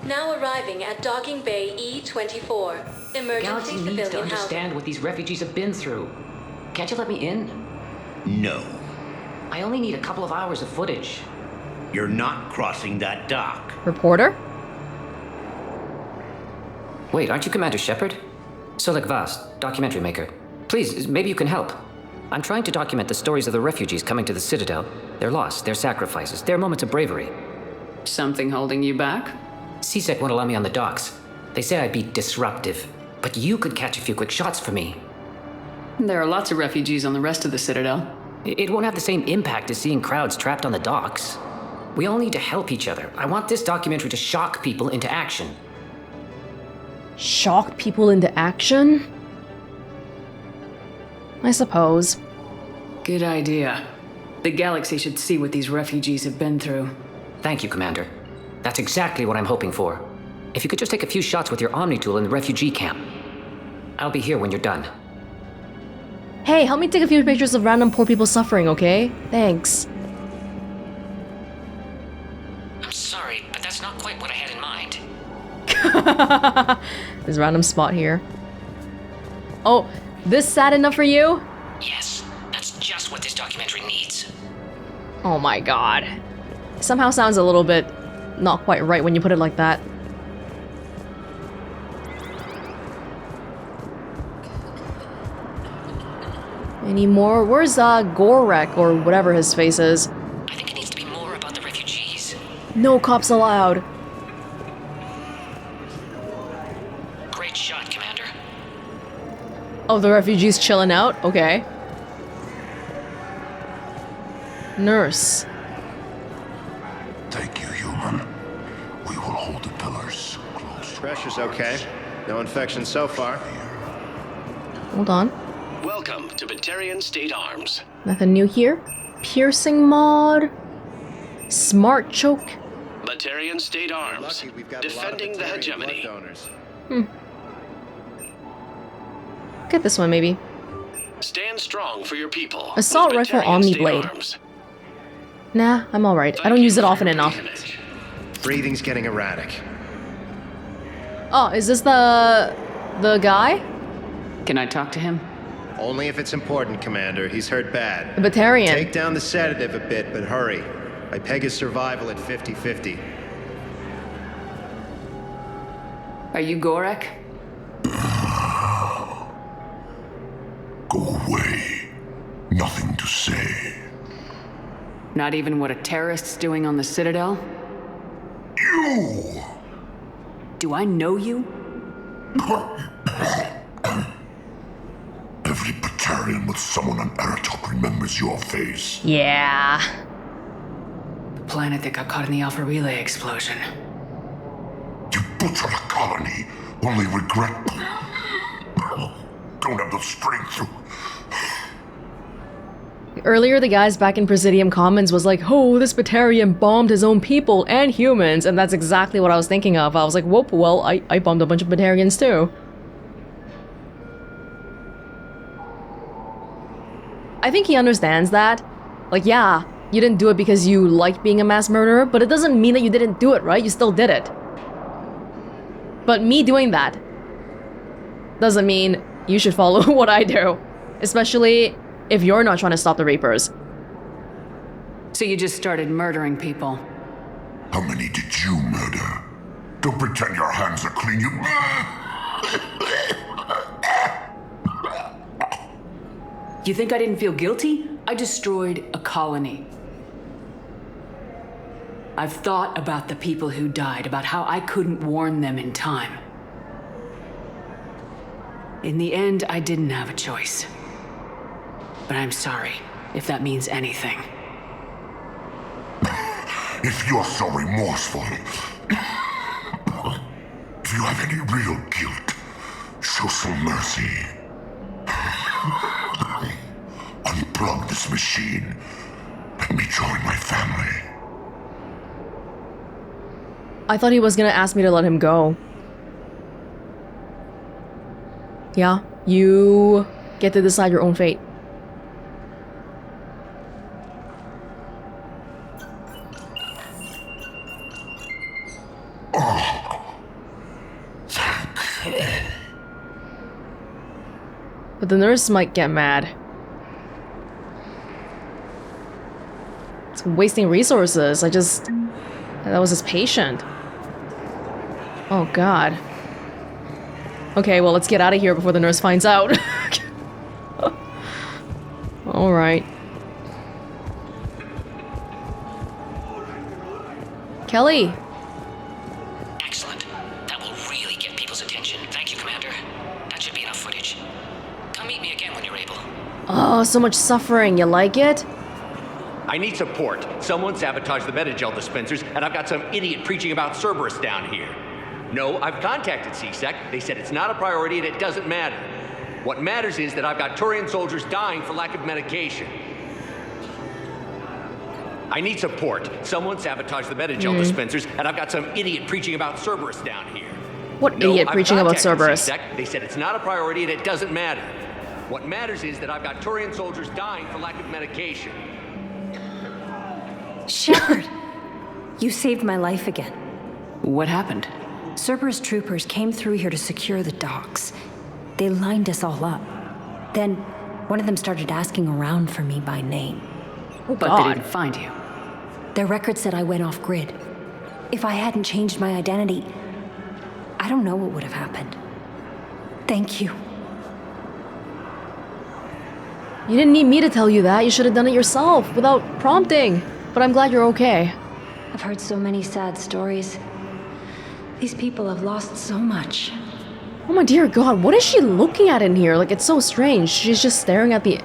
Now arriving at Docking Bay E-24. The Emergency galaxy needs civilian to understand housing. what these refugees have been through. Can't you let me in? No. I only need a couple of hours of footage. You're not crossing that dock. Reporter? Wait, aren't you Commander Shepard? Solik Vast, documentary maker. Please, maybe you can help. I'm trying to document the stories of the refugees coming to the Citadel. Their loss, their sacrifices, their moments of bravery. Something holding you back? CSEC won't allow me on the docks. They say I'd be disruptive. But you could catch a few quick shots for me. There are lots of refugees on the rest of the Citadel. It won't have the same impact as seeing crowds trapped on the docks. We all need to help each other. I want this documentary to shock people into action. Shock people into action? I suppose. Good idea. The galaxy should see what these refugees have been through. Thank you, Commander. That's exactly what I'm hoping for. If you could just take a few shots with your Omni tool in the refugee camp. I'll be here when you're done. Hey, help me take a few pictures of random poor people suffering, okay? Thanks. I'm sorry, but that's not quite what I had in mind. This random spot here. Oh, this sad enough for you? Yes, that's just what this documentary needs. Oh my god. Somehow sounds a little bit not quite right when you put it like that. Any more? Where's Gorek or whatever his face is? I think it needs to be more about the refugees. No cops allowed. Great shot, Commander. Oh, the refugees chilling out? Okay. Nurse. Thank you, human. We will hold the pillars close. Pressure's okay. No infection so far. Hold on. Welcome to Batarian State Arms. Nothing new here. Piercing mod. Smart choke. Batarian State Arms. Lucky we've got Defending a the lot of Batarian hegemony. blood donors. Get this one, maybe. Stand strong for your people. Assault with rifle Batarian Omni State Blade. Arms. Nah, I'm alright. I don't Thank use you it for often your enough. patronage. Breathing's getting erratic. Oh, is this the guy? Can I talk to him? Only if it's important, Commander. He's hurt bad. The Batarian. Take down the sedative a bit, but hurry. I peg his survival at 50-50. Are you Gorek? Go away. Nothing to say. Not even what a terrorist's doing on the Citadel? You! Do I know you? Every Batarian with someone on Aratok remembers your face. Yeah. The planet that got caught in the Alpha Relay explosion. You butchered a colony, only regret. Don't have the strength to. Earlier, the guys back in Presidium Commons was like, oh, this Batarian bombed his own people and humans, and that's exactly what I was thinking of. I was like, whoop, well, I bombed a bunch of Batarians too. I think he understands that. Like, yeah, you didn't do it because you liked being a mass murderer, but it doesn't mean that you didn't do it, right? You still did it. But me doing that doesn't mean you should follow what I do. Especially if you're not trying to stop the Reapers. So you just started murdering people. How many did you murder? Don't pretend your hands are clean, you. You think I didn't feel guilty? I destroyed a colony. I've thought about the people who died, about how I couldn't warn them in time. In the end, I didn't have a choice. But I'm sorry, if that means anything. If you're so remorseful, if you have any real guilt, show some mercy. Unplug this machine. Let me join my family. I thought he was gonna ask me to let him go. Yeah, you get to decide your own fate. But the nurse might get mad. It's wasting resources. That was his patient. Oh god. Okay, well, let's get out of here before the nurse finds out. Alright. Kelly! Excellent. That will really get people's attention. Thank you, Commander. That should be enough footage. Come meet me again when you're able. Oh, so much suffering. You like it? I need support. Someone sabotaged the Metagel dispensers, and I've got some idiot preaching about Cerberus down here. No, I've contacted CSEC. They said it's not a priority and it doesn't matter. What matters is that I've got Turian soldiers dying for lack of medication. I need support. Someone sabotaged the Metagel dispensers, and I've got some idiot preaching about Cerberus down here. What idiot preaching about Cerberus? CSEC. They said it's not a priority and it doesn't matter. What matters is that I've got Turian soldiers dying for lack of medication. Shepard! You saved my life again. What happened? Cerberus troopers came through here to secure the docks. They lined us all up. Then, one of them started asking around for me by name. Oh But god. they didn't find you. Their record said I went off-grid. If I hadn't changed my identity, I don't know what would have happened. Thank you. You didn't need me to tell you that. You should have done it yourself, without prompting. But I'm glad you're okay. I've heard so many sad stories. These people have lost so much. Oh my dear god, what is she looking at in here? Like, it's so strange. She's just staring at the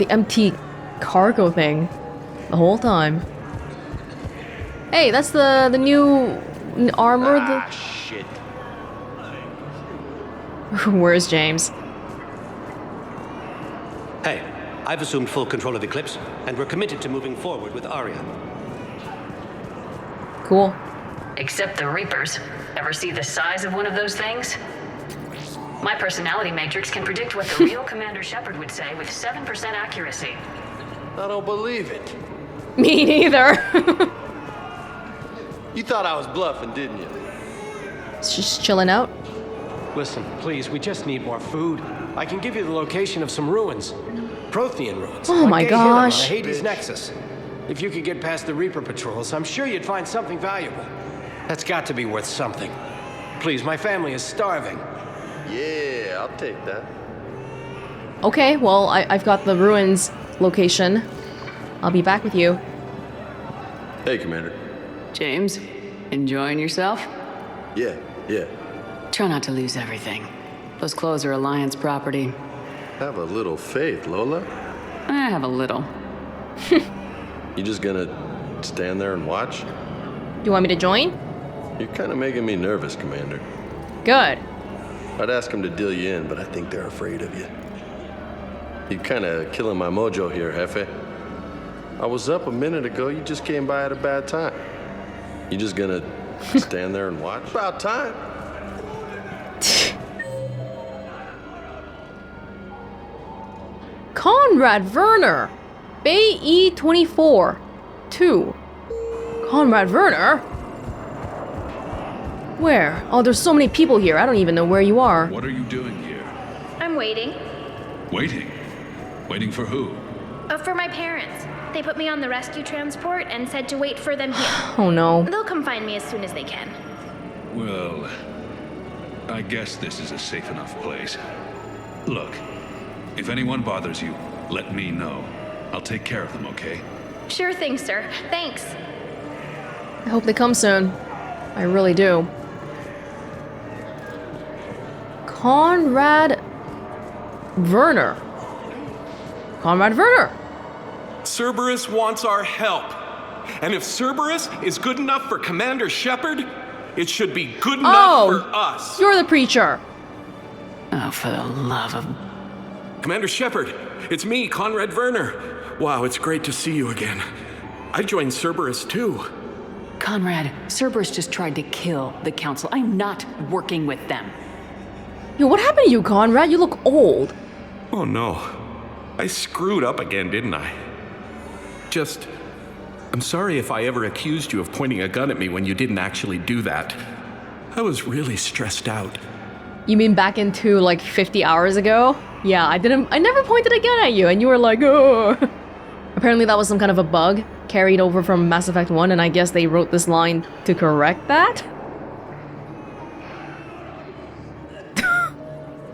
empty cargo thing the whole time. Hey, that's the new armor. Shit. Where's James? Hey, I've assumed full control of Eclipse, and we're committed to moving forward with Arya. Cool. Except the Reapers. Ever see the size of one of those things? My personality matrix can predict what the real Commander Shepard would say with 7% accuracy. I don't believe it. Me neither. You thought I was bluffing, didn't you? It's just chilling out. Listen, please, we just need more food. I can give you the location of some ruins. Prothean ruins. Oh my Like Gehenna on the gosh. Hades Nexus. If you could get past the Reaper patrols, I'm sure you'd find something valuable. That's got to be worth something. Please, my family is starving. Yeah, I'll take that. Okay, well, I've got the ruins location. I'll be back with you. Hey, Commander. James, enjoying yourself? Yeah. Try not to lose everything. Those clothes are Alliance property. Have a little faith, Lola. I have a little. You just gonna stand there and watch? You want me to join? You're kind of making me nervous, Commander. Good. I'd ask them to deal you in, but I think they're afraid of you. You're kind of killing my mojo here, Jefe. I was up a minute ago. You just came by at a bad time. You just gonna stand there and watch? About time. Conrad Werner. Bay E24. 2. Conrad Werner? Where? Oh, there's so many people here. I don't even know where you are. What are you doing here? I'm waiting. Waiting? Waiting for who? For my parents. They put me on the rescue transport and said to wait for them here. Oh no. They'll come find me as soon as they can. Well, I guess this is a safe enough place. Look, if anyone bothers you, let me know. I'll take care of them, okay? Sure thing, sir. Thanks. I hope they come soon. I really do. Conrad Werner. Conrad Werner. Cerberus wants our help. And if Cerberus is good enough for Commander Shepard, it should be good enough for us. You're the preacher. Oh, for the love of... Commander Shepard, it's me, Conrad Werner. Wow, it's great to see you again. I joined Cerberus too. Conrad, Cerberus just tried to kill the Council. I'm not working with them. Yo, what happened to you, Conrad? You look old. Oh no. I screwed up again, didn't I? I'm sorry if I ever accused you of pointing a gun at me when you didn't actually do that. I was really stressed out. You mean back into like 50 hours ago? Yeah, I never pointed a gun at you, and you were like, oh. Apparently that was some kind of a bug carried over from Mass Effect 1, and I guess they wrote this line to correct that?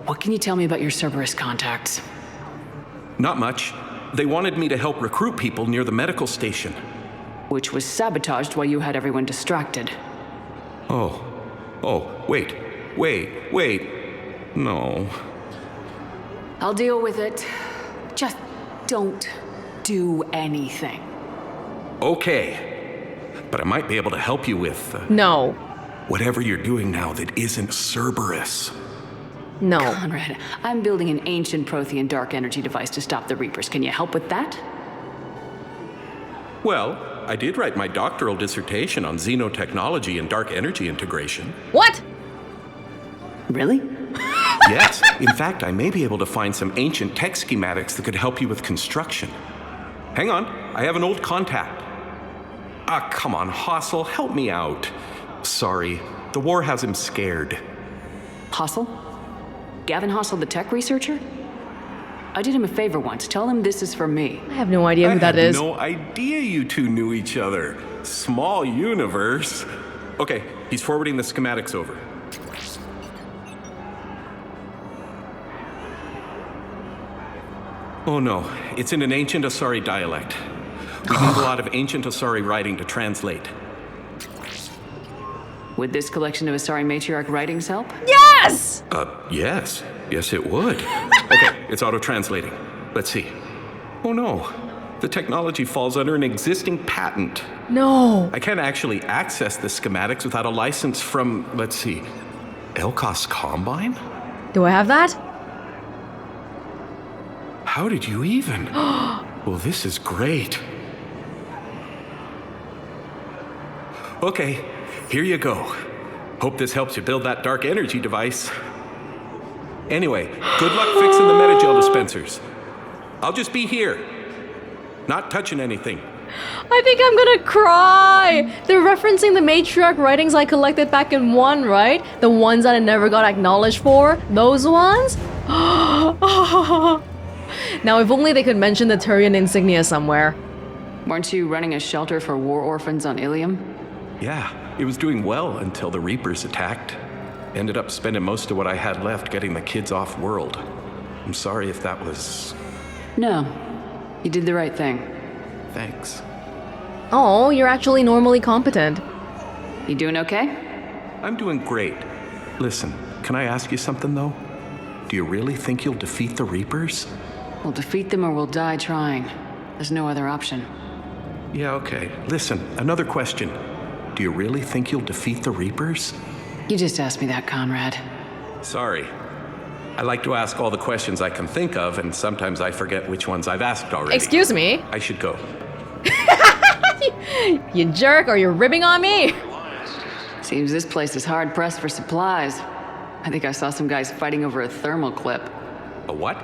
What can you tell me about your Cerberus contacts? Not much. They wanted me to help recruit people near the medical station. Which was sabotaged while you had everyone distracted. Oh, wait. No. I'll deal with it. Just don't do anything. Okay. But I might be able to help you with... No. whatever you're doing now that isn't Cerberus. No. Conrad, I'm building an ancient Prothean dark energy device to stop the Reapers. Can you help with that? Well, I did write my doctoral dissertation on xenotechnology and dark energy integration. What? Really? Yes. In fact, I may be able to find some ancient tech schematics that could help you with construction. Hang on, I have an old contact. Ah, come on, Hassel, help me out. Sorry, the war has him scared. Hassel? Gavin Hassel, the tech researcher? I did him a favor once. Tell him this is for me. I have no idea who that is. I had no idea you two knew each other. Small universe. Okay, he's forwarding the schematics over. Oh no, it's in an ancient Asari dialect. We need a lot of ancient Asari writing to translate. Would this collection of Asari matriarch writings help? Yes! Yes. Yes, it would. Okay, it's auto-translating. Let's see. Oh no, the technology falls under an existing patent. No. I can't actually access the schematics without a license from, let's see, Elkos Combine? Do I have that? How did you even? Well, this is great. Okay, here you go. Hope this helps you build that dark energy device. Anyway, good luck fixing the metagel dispensers. I'll just be here, not touching anything. I think I'm gonna cry! They're referencing the matriarch writings I collected back in 1, right? The ones that I never got acknowledged for? Those ones? Now, if only they could mention the Turian insignia somewhere. Weren't you running a shelter for war orphans on Ilium? Yeah, it was doing well until the Reapers attacked. Ended up spending most of what I had left getting the kids off world. I'm sorry if that was... No, you did the right thing. Thanks. Oh, you're actually normally competent. You doing okay? I'm doing great. Listen, can I ask you something though? Do you really think you'll defeat the Reapers? We'll defeat them or we'll die trying. There's no other option. Yeah, okay. Listen, another question. Do you really think you'll defeat the Reapers? You just asked me that, Conrad. Sorry. I like to ask all the questions I can think of, and sometimes I forget which ones I've asked already. Excuse me? I should go. You jerk, or you're ribbing on me? Seems this place is hard-pressed for supplies. I think I saw some guys fighting over a thermal clip. A what?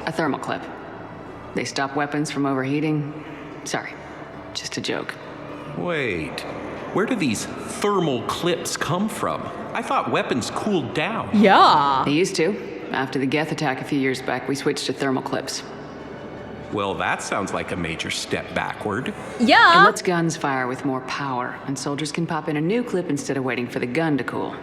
A thermal clip. They stop weapons from overheating. Sorry, just a joke. Wait, where do these thermal clips come from? I thought weapons cooled down. Yeah. They used to. After the Geth attack a few years back, we switched to thermal clips. Well, that sounds like a major step backward. Yeah. It lets guns fire with more power, and soldiers can pop in a new clip instead of waiting for the gun to cool.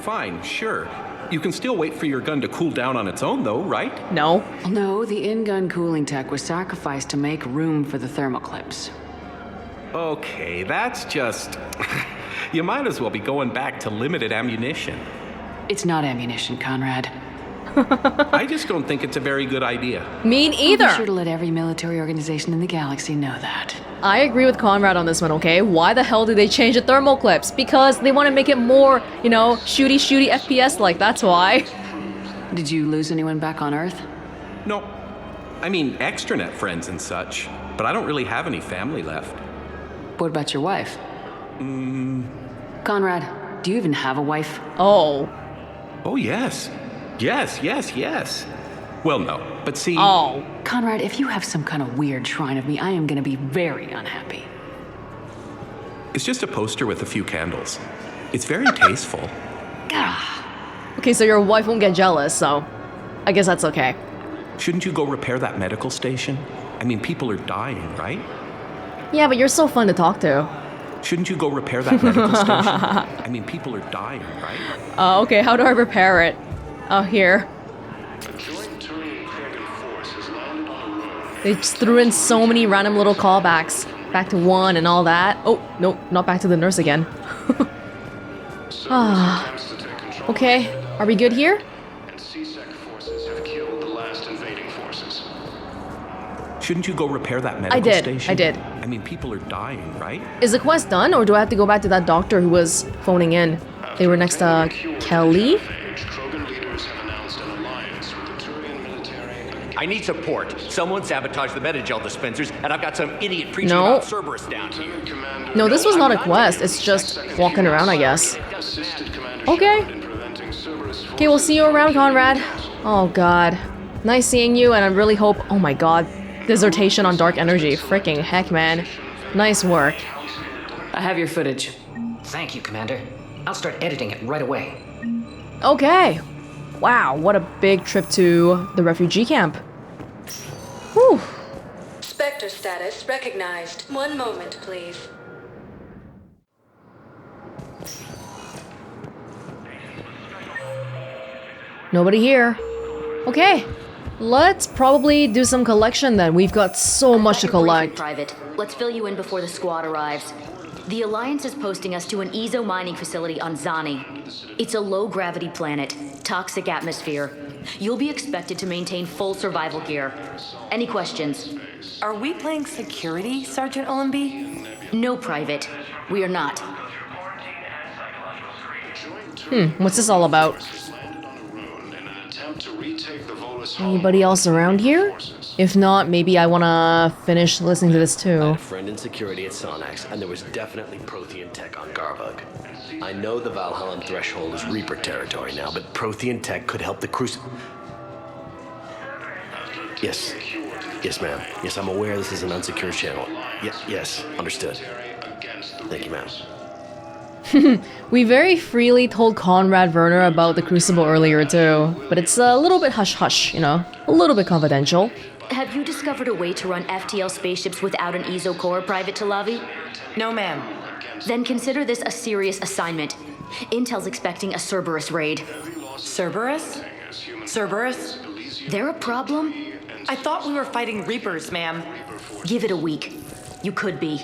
Fine, sure. You can still wait for your gun to cool down on its own, though, right? No. No, the in-gun cooling tech was sacrificed to make room for the thermal clips. Okay, that's just... You might as well be going back to limited ammunition. It's not ammunition, Conrad. I just don't think it's a very good idea. Me neither. I'll be sure to let every military organization in the galaxy know that. I agree with Conrad on this one, okay? Why the hell did they change the thermal clips? Because they want to make it more, you know, shooty FPS-like, that's why. Did you lose anyone back on Earth? No. I mean, extranet friends and such, but I don't really have any family left. What about your wife? Conrad, do you even have a wife? Oh. Oh, yes. Yes. Well, no, but see... Oh. Conrad, if you have some kind of weird shrine of me, I am gonna be very unhappy. It's just a poster with a few candles. It's very tasteful. Okay, so your wife won't get jealous, so... I guess that's okay. Shouldn't you go repair that medical station? I mean, people are dying, right? Yeah, but you're so fun to talk to. Shouldn't you go repair that medical station? I mean, people are dying, right? Okay, how do I repair it? Oh, here. They just threw in so many random little callbacks. Back to 1 and all that. Oh, no, not back to the nurse again. Okay, are we good here? Shouldn't you go repair that medical station? I did. I mean, people are dying, right? Is the quest done, or do I have to go back to that doctor who was phoning in? They were next to Kelly? I need support. Someone sabotaged the Metagel dispensers, and I've got some idiot preaching about Cerberus down here. No, this was not a quest. It's just walking around, I guess. Okay. Okay, we'll see you around, Conrad. Oh, God. Nice seeing you, and I really hope... Oh, my God. Dissertation on dark energy. Freaking heck, man. Nice work. I have your footage. Thank you, Commander. I'll start editing it right away. Okay. Wow, what a big trip to the refugee camp. Whew. Spectre status recognized. 1 moment, please. Nobody here. Okay. Let's probably do some collection then. We've got so much to collect. Private. Let's fill you in before the squad arrives. The Alliance is posting us to an Ezo mining facility on Zani. It's a low-gravity planet, toxic atmosphere. You'll be expected to maintain full survival gear. Any questions? Are we playing security, Sergeant Ullenby? No, Private. We are not. What's this all about? Anybody else around here? If not, maybe I wanna finish listening to this I too. had a friend in security at Sonax, and there was definitely Prothean tech on Garvug. I know the Valhallan threshold is Reaper territory now, but Prothean tech could help the Yes. Yes, ma'am. Yes, I'm aware this is an unsecured channel. Yes, understood. Thank you, ma'am. We very freely told Conrad Werner about the Crucible earlier too, but it's a little bit hush-hush, you know? A little bit confidential. Have you discovered a way to run FTL spaceships without an Ezo core, Private Talavi? No, ma'am. Then consider this a serious assignment. Intel's expecting a Cerberus raid. Cerberus? Cerberus? They're a problem? I thought we were fighting Reapers, ma'am. Give it a week. You could be.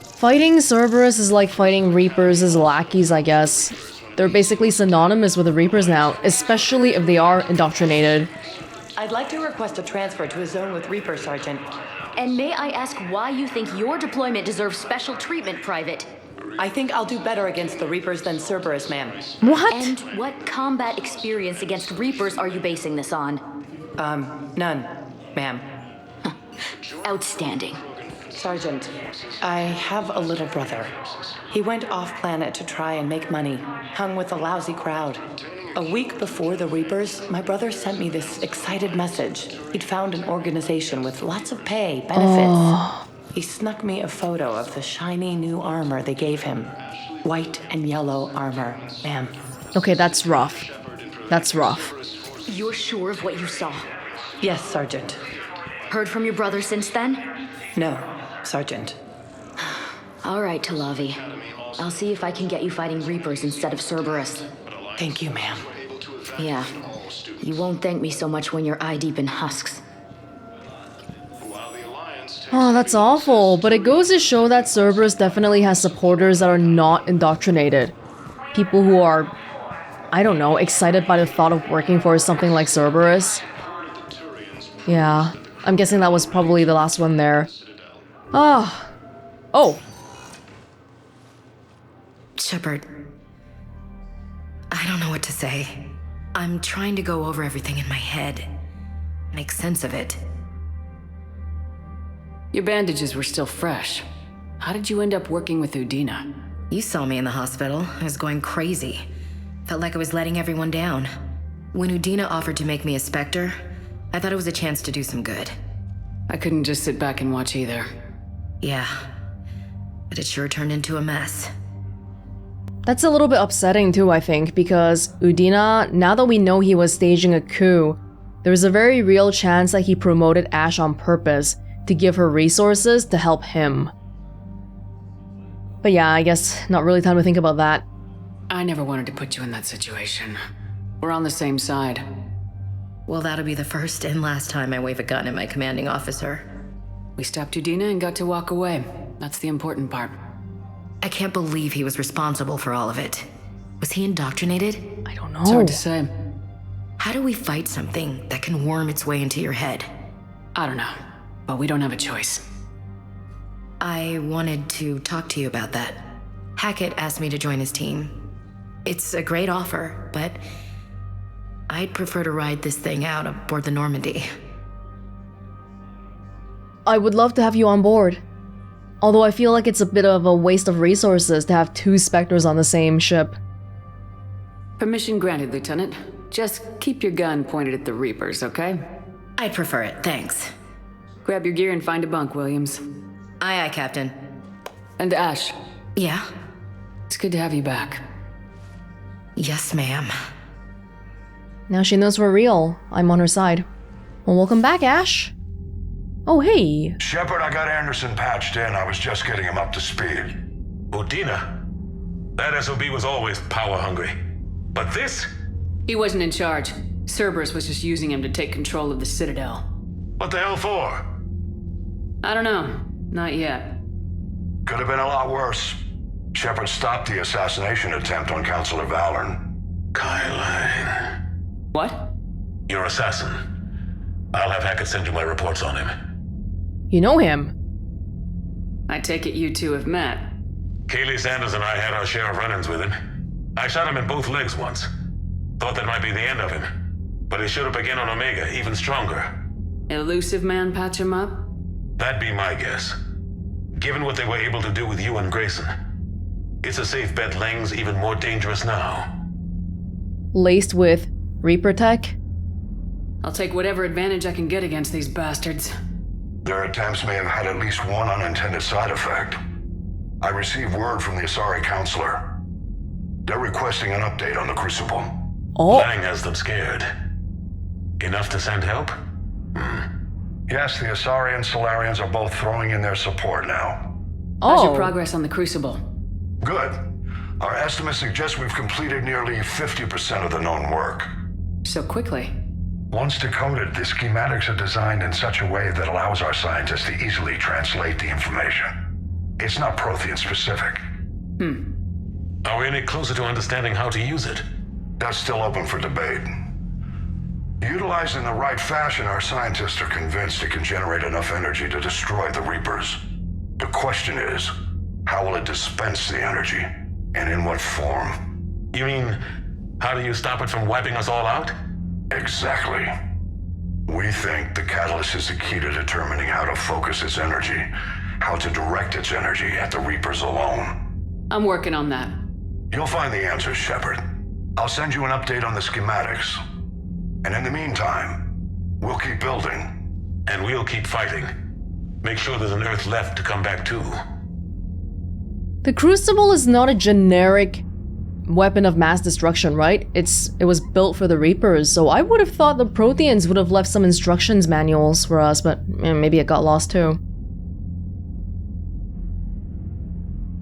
Fighting Cerberus is like fighting Reapers as lackeys, I guess. They're basically synonymous with the Reapers now, especially if they are indoctrinated. I'd like to request a transfer to a zone with Reaper, Sergeant. And may I ask why you think your deployment deserves special treatment, Private? I think I'll do better against the Reapers than Cerberus, ma'am. What? And what combat experience against Reapers are you basing this on? None, ma'am. Outstanding. Sergeant, I have a little brother. He went off-planet to try and make money, hung with a lousy crowd. A week before the Reapers, my brother sent me this excited message. He'd found an organization with lots of pay, benefits. Oh. He snuck me a photo of the shiny new armor they gave him. White and yellow armor, ma'am. Okay, that's rough. That's rough. You're sure of what you saw? Yes, Sergeant. Heard from your brother since then? No, Sergeant. All right, Talavi. I'll see if I can get you fighting Reapers instead of Cerberus. Thank you, ma'am. Yeah. You won't thank me so much when you're eye-deep in husks. Oh, that's awful, but it goes to show that Cerberus definitely has supporters that are not indoctrinated. People who are, I don't know, excited by the thought of working for something like Cerberus. Yeah, I'm guessing that was probably the last one there. Ah. Oh. Shepard. I don't know what to say. I'm trying to go over everything in my head. Make sense of it. Your bandages were still fresh. How did you end up working with Udina? You saw me in the hospital. I was going crazy. Felt like I was letting everyone down. When Udina offered to make me a Spectre, I thought it was a chance to do some good. I couldn't just sit back and watch either. Yeah. But it sure turned into a mess. That's a little bit upsetting too, I think, because Udina, now that we know he was staging a coup, There's a very real chance that he promoted Ash on purpose to give her resources to help him. But yeah, I guess not really time to think about that. I never wanted to put you in that situation. We're on the same side. Well, that'll be the first and last time I wave a gun at my commanding officer. We stopped Udina and got to walk away. That's the important part. I can't believe he was responsible for all of it. Was he indoctrinated? I don't know. It's hard to say. How do we fight something that can worm its way into your head? I don't know, but we don't have a choice. I wanted to talk to you about that. Hackett asked me to join his team. It's a great offer, but I'd prefer to ride this thing out aboard the Normandy. I would love to have you on board. Although I feel like it's a bit of a waste of resources to have 2 Spectres on the same ship. Permission granted, Lieutenant. Just keep your gun pointed at the Reapers, okay? I'd prefer it, thanks. Grab your gear and find a bunk, Williams. Aye, aye, Captain. And Ash. Yeah? It's good to have you back. Yes, ma'am. Now she knows we're real. I'm on her side. Well, welcome back, Ash. Oh, hey. Shepard, I got Anderson patched in. I was just getting him up to speed. Udina? That SOB was always power hungry. But this? He wasn't in charge. Cerberus was just using him to take control of the Citadel. What the hell for? I don't know. Not yet. Could have been a lot worse. Shepard stopped the assassination attempt on Counselor Valorn. Kyline. What? Your assassin. I'll have Hackett send you my reports on him. You know him. I take it you two have met. Kaylee Sanders and I had our share of run-ins with him. I shot him in both legs once. Thought that might be the end of him. But he showed up again on Omega, even stronger. Elusive man patch him up? That'd be my guess. Given what they were able to do with you and Grayson. It's a safe bet Lang's even more dangerous now. Laced with Reaper tech? I'll take whatever advantage I can get against these bastards. Their attempts may have had at least one unintended side effect. I received word from the Asari Counselor. They're requesting an update on the Crucible. Oh. Lang has them scared. Enough to send help? Yes, the Asari and Solarians are both throwing in their support now. How's your progress on the Crucible? Good. Our estimates suggest we've completed nearly 50% of the known work. So quickly? Once decoded, the schematics are designed in such a way that allows our scientists to easily translate the information. It's not Prothean specific. Are we any closer to understanding how to use it? That's still open for debate. Utilized in the right fashion, our scientists are convinced it can generate enough energy to destroy the Reapers. The question is, how will it dispense the energy? And in what form? You mean, how do you stop it from wiping us all out? Exactly. We think the catalyst is the key to determining how to focus its energy, how to direct its energy at the Reapers alone. I'm working on that. You'll find the answers, Shepard. I'll send you an update on the schematics. And in the meantime, we'll keep building. And we'll keep fighting. Make sure there's an Earth left to come back to. The Crucible is not a generic weapon of mass destruction, right? It was built for the Reapers, so I would have thought the Protheans would have left some instructions manuals for us, but maybe it got lost too.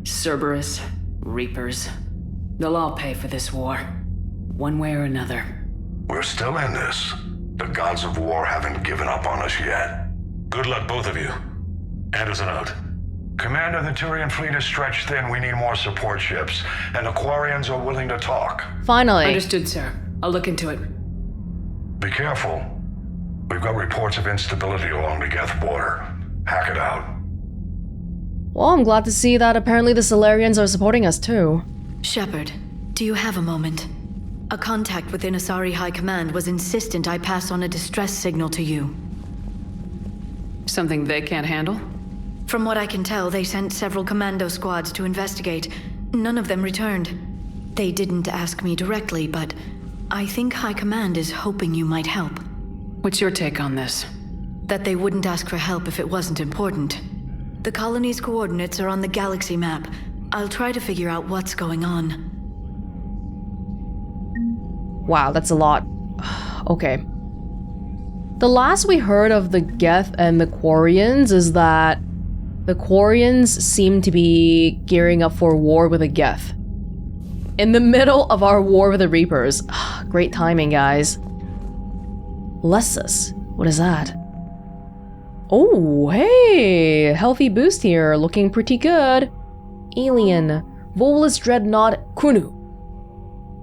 Cerberus, Reapers. They'll all pay for this war. One way or another. We're still in this. The gods of war haven't given up on us yet. Good luck, both of you. Anderson out. Commander, the Turian fleet is stretched thin. We need more support ships. And the Quarians are willing to talk. Finally. Understood, sir. I'll look into it. Be careful. We've got reports of instability along the Geth border. Hackett out. Well, I'm glad to see that apparently the Solarians are supporting us too. Shepard, do you have a moment? A contact within Asari High Command was insistent I pass on a distress signal to you. Something they can't handle? From what I can tell, they sent several commando squads to investigate. None of them returned. They didn't ask me directly, but I think High Command is hoping you might help. What's your take on this? That they wouldn't ask for help if it wasn't important. The colony's coordinates are on the galaxy map. I'll try to figure out what's going on. Wow, that's a lot. Okay. The last we heard of the Geth and the Quarians is that the Quarians seem to be gearing up for war with the Geth. In the middle of our war with the Reapers. Great timing, guys. Lessus. What is that? Oh, hey! Healthy boost here. Looking pretty good. Alien. Volus Dreadnought Kunu.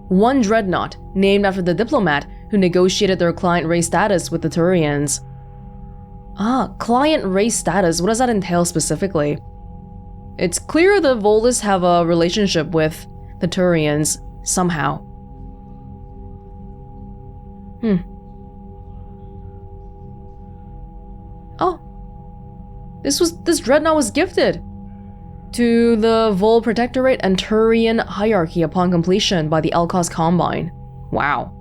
One dreadnought, named after the diplomat who negotiated their client race status with the Turians. Client race status. What does that entail specifically? It's clear the Volus have a relationship with the Turians somehow. Oh. This dreadnought was gifted to the Vol Protectorate and Turian hierarchy upon completion by the Elkos Combine. Wow.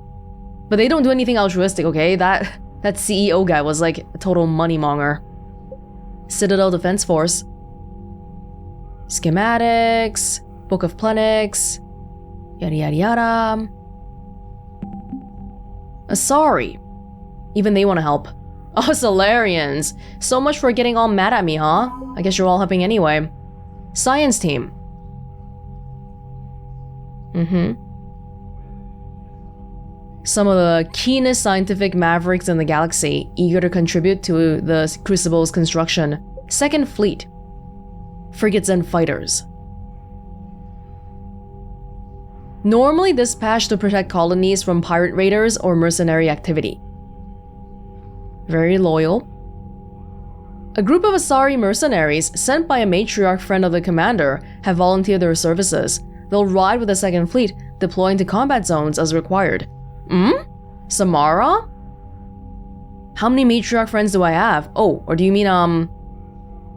But they don't do anything altruistic, okay? That CEO guy was like a total money monger. Citadel Defense Force. Schematics. Book of Plenix. Yada yada yada. Asari. Even they want to help. Oh, Solarians. So much for getting all mad at me, huh? I guess you're all helping anyway. Science team. Some of the keenest scientific mavericks in the galaxy, eager to contribute to the Crucible's construction. Second Fleet. Frigates and fighters. Normally dispatched to protect colonies from pirate raiders or mercenary activity. Very loyal. A group of Asari mercenaries sent by a matriarch friend of the commander have volunteered their services. They'll ride with the Second Fleet, deploying to combat zones as required. Samara? How many matriarch friends do I have? Oh, or do you mean,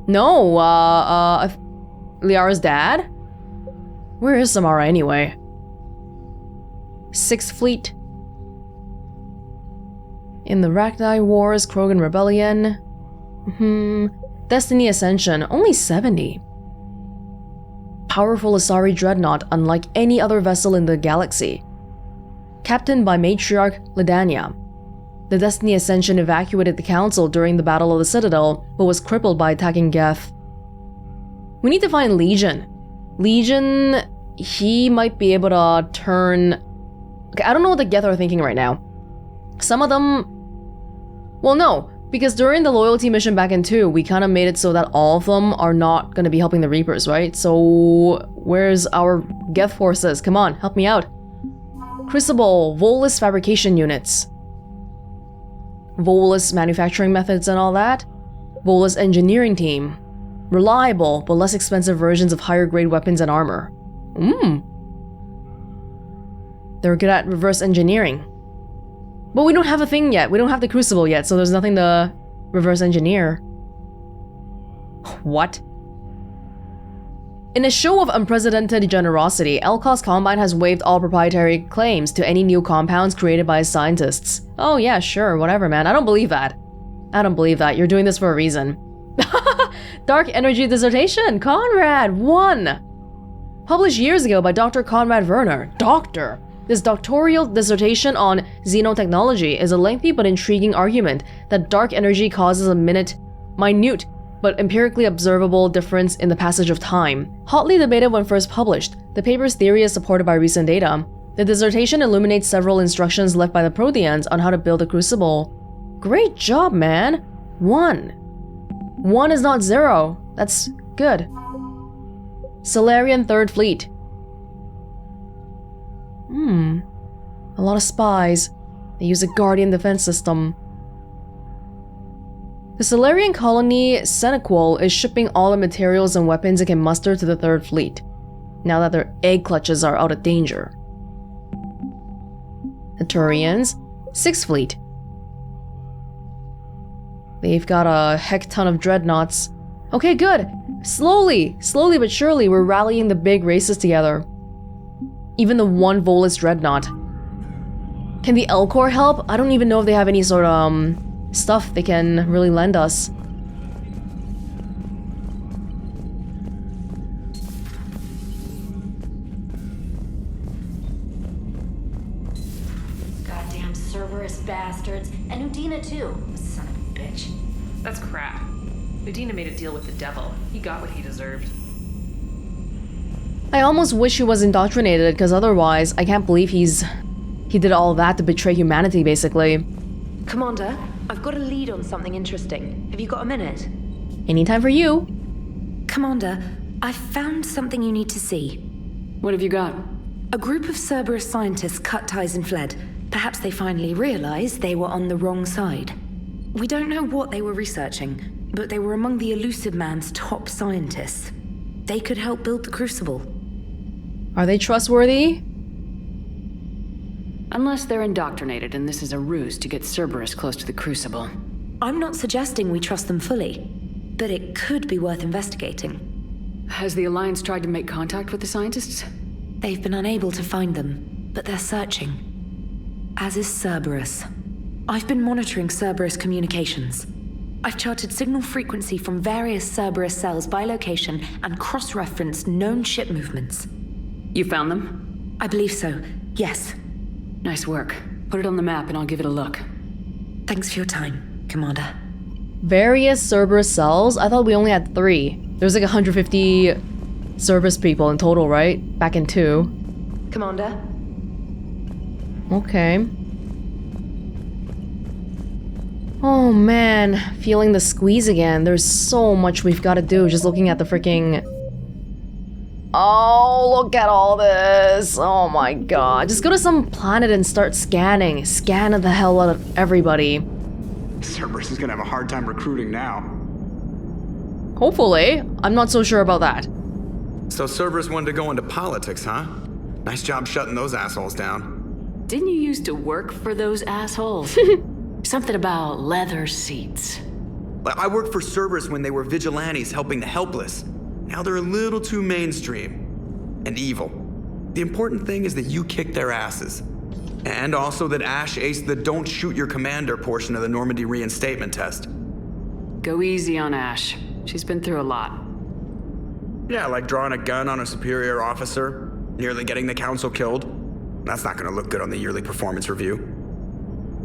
no, Liara's dad? Where is Samara anyway? Sixth Fleet. In the Rachni Wars, Krogan Rebellion. Destiny Ascension, only 70. Powerful Asari dreadnought unlike any other vessel in the galaxy. Captained by Matriarch Ledania. The Destiny Ascension evacuated the Council during the Battle of the Citadel, but was crippled by attacking Geth. We need to find Legion. Legion, he might be able to turn... Okay, I don't know what the Geth are thinking right now. Some of them... Well, no, because during the loyalty mission back in 2, we kind of made it so that all of them are not going to be helping the Reapers, right? So, where's our Geth forces? Come on, help me out. Crucible, Volus fabrication units. Volus manufacturing methods and all that. Volus engineering team. Reliable, but less expensive versions of higher grade weapons and armor. They're good at reverse engineering. But we don't have a thing yet. We don't have the Crucible yet, so there's nothing to reverse engineer. What? In a show of unprecedented generosity, Elkos Combine has waived all proprietary claims to any new compounds created by scientists. Oh yeah, sure, whatever, man. I don't believe that. I don't believe that. You're doing this for a reason. Dark Energy Dissertation, Conrad, 1! Published years ago by Dr. Conrad Werner. Doctor! This doctoral dissertation on xenotechnology is a lengthy but intriguing argument that dark energy causes a minute but empirically observable difference in the passage of time. Hotly debated when first published, the paper's theory is supported by recent data. The dissertation illuminates several instructions left by the Protheans on how to build a crucible. Great job, man! 1. 1 is not 0. That's good. Solarian Third Fleet. A lot of spies. They use a Guardian defense system. The Solarian colony Senequal is shipping all the materials and weapons it can muster to the Third Fleet, now that their egg clutches are out of danger. The Turians, Sixth Fleet. They've got a heck ton of dreadnoughts. Okay, good. Slowly but surely, we're rallying the big races together. Even the one Volus dreadnought. Can the Elcor help? I don't even know if they have any sort of stuff they can really lend us. Goddamn Cerberus bastards. And Udina too. Son of a bitch. That's crap. Udina made a deal with the devil. He got what he deserved. I almost wish he was indoctrinated, because otherwise, I can't believe he did all that to betray humanity, basically. Commander, I've got a lead on something interesting. Have you got a minute? Anytime for you. Commander, I've found something you need to see. What have you got? A group of Cerberus scientists cut ties and fled. Perhaps they finally realized they were on the wrong side. We don't know what they were researching, but they were among the Elusive Man's top scientists. They could help build the Crucible. Are they trustworthy? Unless they're indoctrinated and this is a ruse to get Cerberus close to the Crucible. I'm not suggesting we trust them fully, but it could be worth investigating. Has the Alliance tried to make contact with the scientists? They've been unable to find them, but they're searching. As is Cerberus. I've been monitoring Cerberus communications. I've charted signal frequency from various Cerberus cells by location and cross-referenced known ship movements. You found them? I believe so, yes. Nice work. Put it on the map and I'll give it a look. Thanks for your time, Commander. Various Cerberus cells? I thought we only had 3. There's like 150 Cerberus people in total, right? Back in 2. Commander? Okay. Oh man, feeling the squeeze again. There's so much we've got to do just looking at the freaking... Oh, look at all this. Oh my god. Just go to some planet and start scanning. Scan the hell out of everybody. Cerberus is gonna have a hard time recruiting now. Hopefully. I'm not so sure about that. So Cerberus wanted to go into politics, huh? Nice job shutting those assholes down. Didn't you used to work for those assholes? Something about leather seats. I worked for Cerberus when they were vigilantes helping the helpless. Now they're a little too mainstream. And evil. The important thing is that you kicked their asses. And also that Ash aced the don't shoot your commander portion of the Normandy reinstatement test. Go easy on Ash. She's been through a lot. Yeah, like drawing a gun on a superior officer, nearly getting the council killed. That's not gonna look good on the yearly performance review.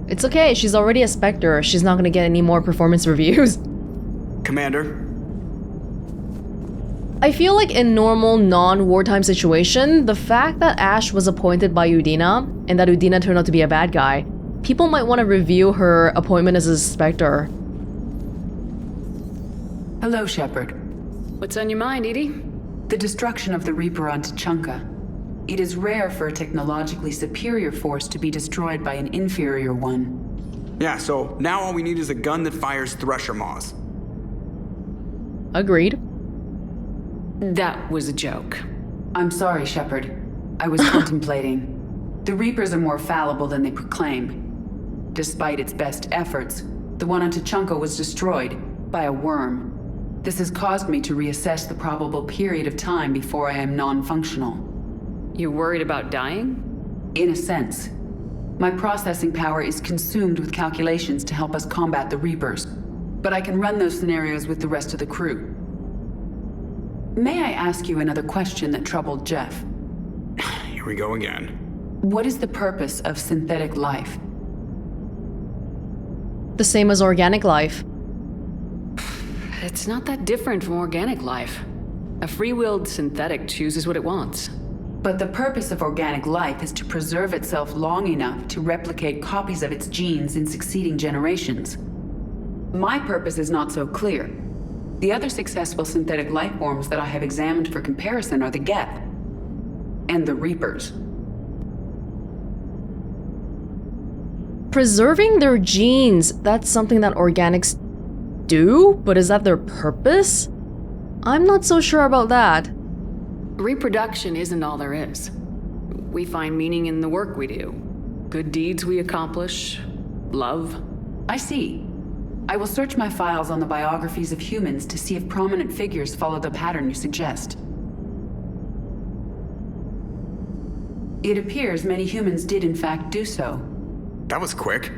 It's okay, she's already a Spectre. She's not gonna get any more performance reviews. Commander? I feel like in normal, non-wartime situation, the fact that Ash was appointed by Udina, and that Udina turned out to be a bad guy, people might want to review her appointment as a Spectre. Hello, Shepard. What's on your mind, Edie? The destruction of the Reaper on Tuchanka. It is rare for a technologically superior force to be destroyed by an inferior one. Yeah, so now all we need is a gun that fires Thresher Maws. Agreed. That was a joke. I'm sorry, Shepard. I was contemplating. The Reapers are more fallible than they proclaim. Despite its best efforts, the one on Tuchanka was destroyed by a worm. This has caused me to reassess the probable period of time before I am non-functional. You worried about dying? In a sense. My processing power is consumed with calculations to help us combat the Reapers, but I can run those scenarios with the rest of the crew. May I ask you another question that troubled Jeff? Here we go again. What is the purpose of synthetic life? The same as organic life. It's not that different from organic life. A free-willed synthetic chooses what it wants. But the purpose of organic life is to preserve itself long enough to replicate copies of its genes in succeeding generations. My purpose is not so clear. The other successful synthetic life forms that I have examined for comparison are the Geth and the Reapers. Preserving their genes, that's something that organics do? But is that their purpose? I'm not so sure about that. Reproduction isn't all there is. We find meaning in the work we do. Good deeds we accomplish. Love. I see. I will search my files on the biographies of humans to see if prominent figures follow the pattern you suggest. It appears many humans did in fact do so. That was quick.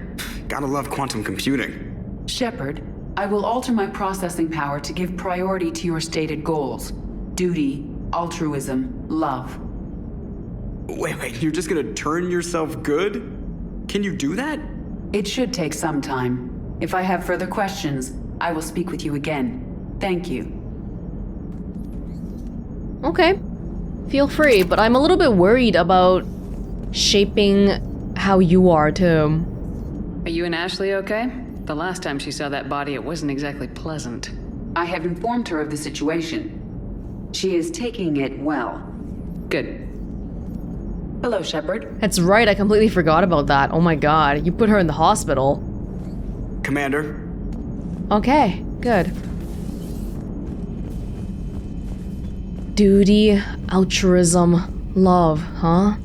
Gotta love quantum computing. Shepard, I will alter my processing power to give priority to your stated goals. Duty, altruism, love. Wait, you're just gonna turn yourself good? Can you do that? It should take some time. If I have further questions, I will speak with you again. Thank you. Okay. Feel free, but I'm a little bit worried about shaping how you are, too. Are you and Ashley okay? The last time she saw that body, it wasn't exactly pleasant. I have informed her of the situation. She is taking it well. Good. Hello, Shepard. That's right, I completely forgot about that. Oh my god, you put her in the hospital. Commander. Okay, good. Duty, altruism, love, huh?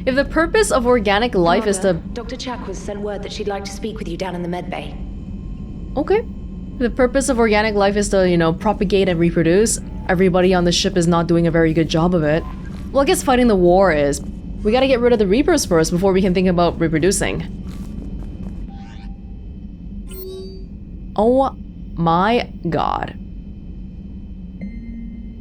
If the purpose of organic life is to... Dr. Chakwas sent word that she'd like to speak with you down in the medbay. Okay. The purpose of organic life is to, you know, propagate and reproduce. Everybody on the ship is not doing a very good job of it. Well, I guess fighting the war is. We gotta get rid of the Reapers first before we can think about reproducing. Oh my god.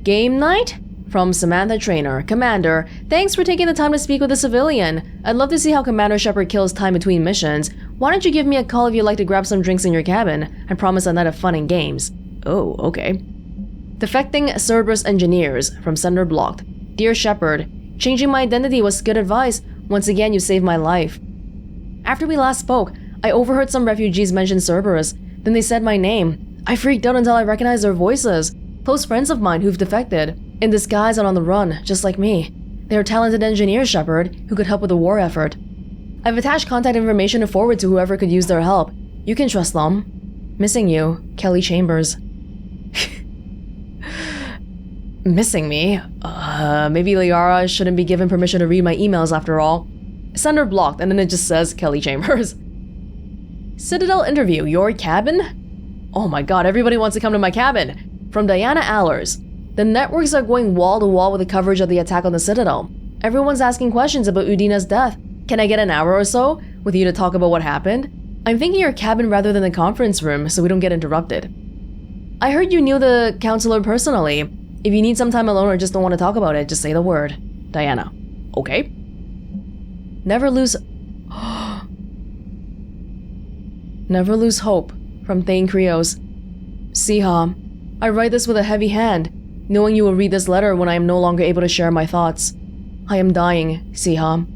Game night? From Samantha Trainer. Commander, thanks for taking the time to speak with a civilian. I'd love to see how Commander Shepard kills time between missions. Why don't you give me a call if you'd like to grab some drinks in your cabin? I promise a night of fun and games. Oh, okay. Defecting Cerberus engineers. From Sender Blocked. Dear Shepard, changing my identity was good advice. Once again, you saved my life. After we last spoke, I overheard some refugees mention Cerberus. Then they said my name. I freaked out until I recognized their voices. Close friends of mine who've defected. In disguise and on the run, just like me. They are talented engineers, Shepard, who could help with the war effort. I've attached contact information to forward to whoever could use their help. You can trust them. Missing you, Kelly Chambers. Missing me? Maybe Liara shouldn't be given permission to read my emails after all. Sender blocked, and then it just says Kelly Chambers. Citadel interview, your cabin? Oh my god, everybody wants to come to my cabin. From Diana Allers. The networks are going wall to wall with the coverage of the attack on the Citadel. Everyone's asking questions about Udina's death. Can I get an hour or so with you to talk about what happened? I'm thinking your cabin rather than the conference room so we don't get interrupted. I heard you knew the counselor personally. If you need some time alone or just don't want to talk about it, just say the word. Diana. Okay. Never lose... Never lose hope. From Thane Krios. Siha, I write this with a heavy hand, knowing you will read this letter when I am no longer able to share my thoughts. I am dying, Siha.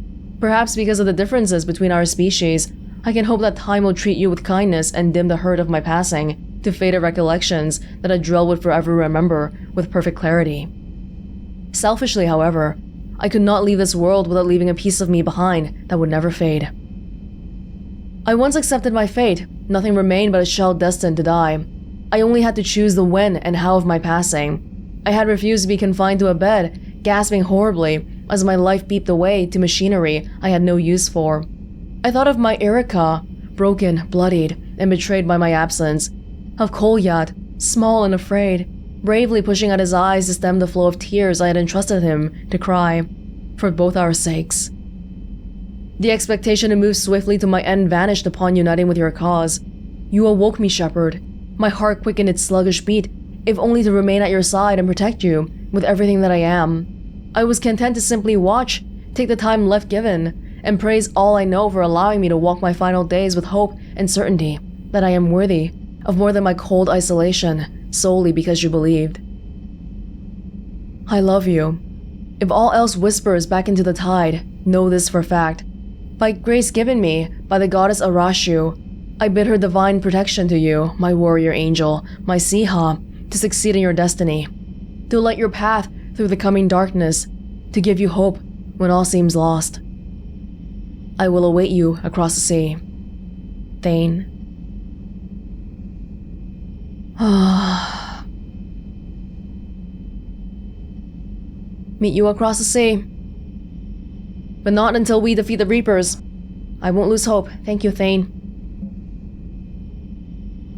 Perhaps because of the differences between our species, I can hope that time will treat you with kindness and dim the hurt of my passing to faded recollections that Adrel would forever remember with perfect clarity. Selfishly, however, I could not leave this world without leaving a piece of me behind that would never fade. I once accepted my fate. Nothing remained but a shell destined to die. I only had to choose the when and how of my passing. I had refused to be confined to a bed, gasping horribly as my life beeped away to machinery I had no use for. I thought of my Erica, broken, bloodied, and betrayed by my absence. Of Kolyat, small and afraid, bravely pushing out his eyes to stem the flow of tears I had entrusted him to cry, for both our sakes. The expectation to move swiftly to my end vanished upon uniting with your cause. You awoke me, Shepard. My heart quickened its sluggish beat, if only to remain at your side and protect you with everything that I am. I was content to simply watch, take the time left given, and praise all I know for allowing me to walk my final days with hope and certainty that I am worthy of more than my cold isolation, solely because you believed. I love you. If all else whispers back into the tide, know this for fact. By grace given me by the goddess Arashu, I bid her divine protection to you, my warrior angel, my Siha, to succeed in your destiny, to light your path through the coming darkness, to give you hope when all seems lost. I will await you across the sea. Thane. Meet you across the sea. But not until we defeat the Reapers. I won't lose hope. Thank you, Thane.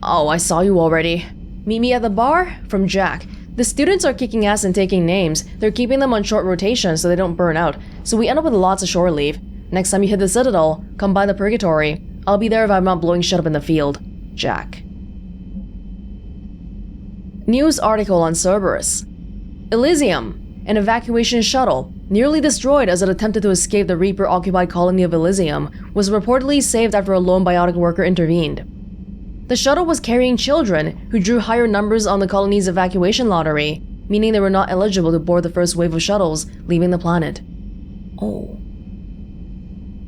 Oh, I saw you already. Meet me at the bar? From Jack. The students are kicking ass and taking names. They're keeping them on short rotation so they don't burn out. So we end up with lots of shore leave. Next time you hit the Citadel, come by the Purgatory. I'll be there if I'm not blowing shit up in the field. Jack. News article on Cerberus. Elysium. An evacuation shuttle. nearly destroyed as it attempted to escape the Reaper-occupied colony of Elysium, was reportedly saved after a lone biotic worker intervened. The shuttle was carrying children who drew higher numbers on the colony's evacuation lottery, meaning they were not eligible to board the first wave of shuttles leaving the planet. Oh.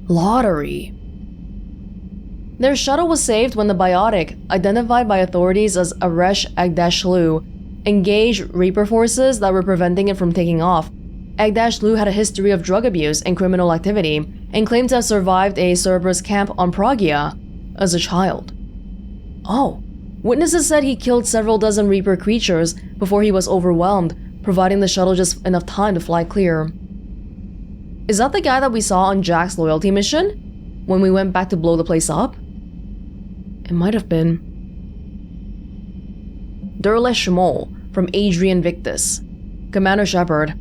Lottery. Their shuttle was saved when the biotic, identified by authorities as Aresh Agdashlu, engaged Reaper forces that were preventing it from taking off. Agdashlu had a history of drug abuse and criminal activity, and claimed to have survived a Cerberus camp on Pragia as a child. Oh, witnesses said he killed several dozen Reaper creatures before he was overwhelmed, providing the shuttle just enough time to fly clear. Is that the guy that we saw on Jack's loyalty mission when we went back to blow the place up? It might have been. Durle Shmol from Adrian Victus. Commander Shepard.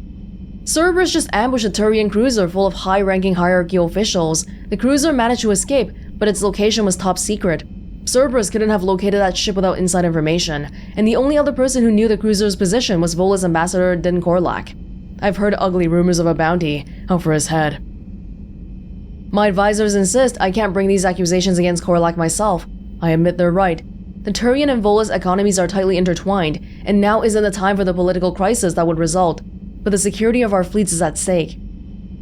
Cerberus just ambushed a Turian cruiser full of high-ranking hierarchy officials. The cruiser managed to escape, but its location was top secret. Cerberus couldn't have located that ship without inside information, and the only other person who knew the cruiser's position was Vola's ambassador Din Korlak. I've heard ugly rumors of a bounty out for his head. My advisors insist I can't bring these accusations against Korlak myself. I admit they're right. The Turian and Vola's economies are tightly intertwined, and now isn't the time for the political crisis that would result. But the security of our fleets is at stake.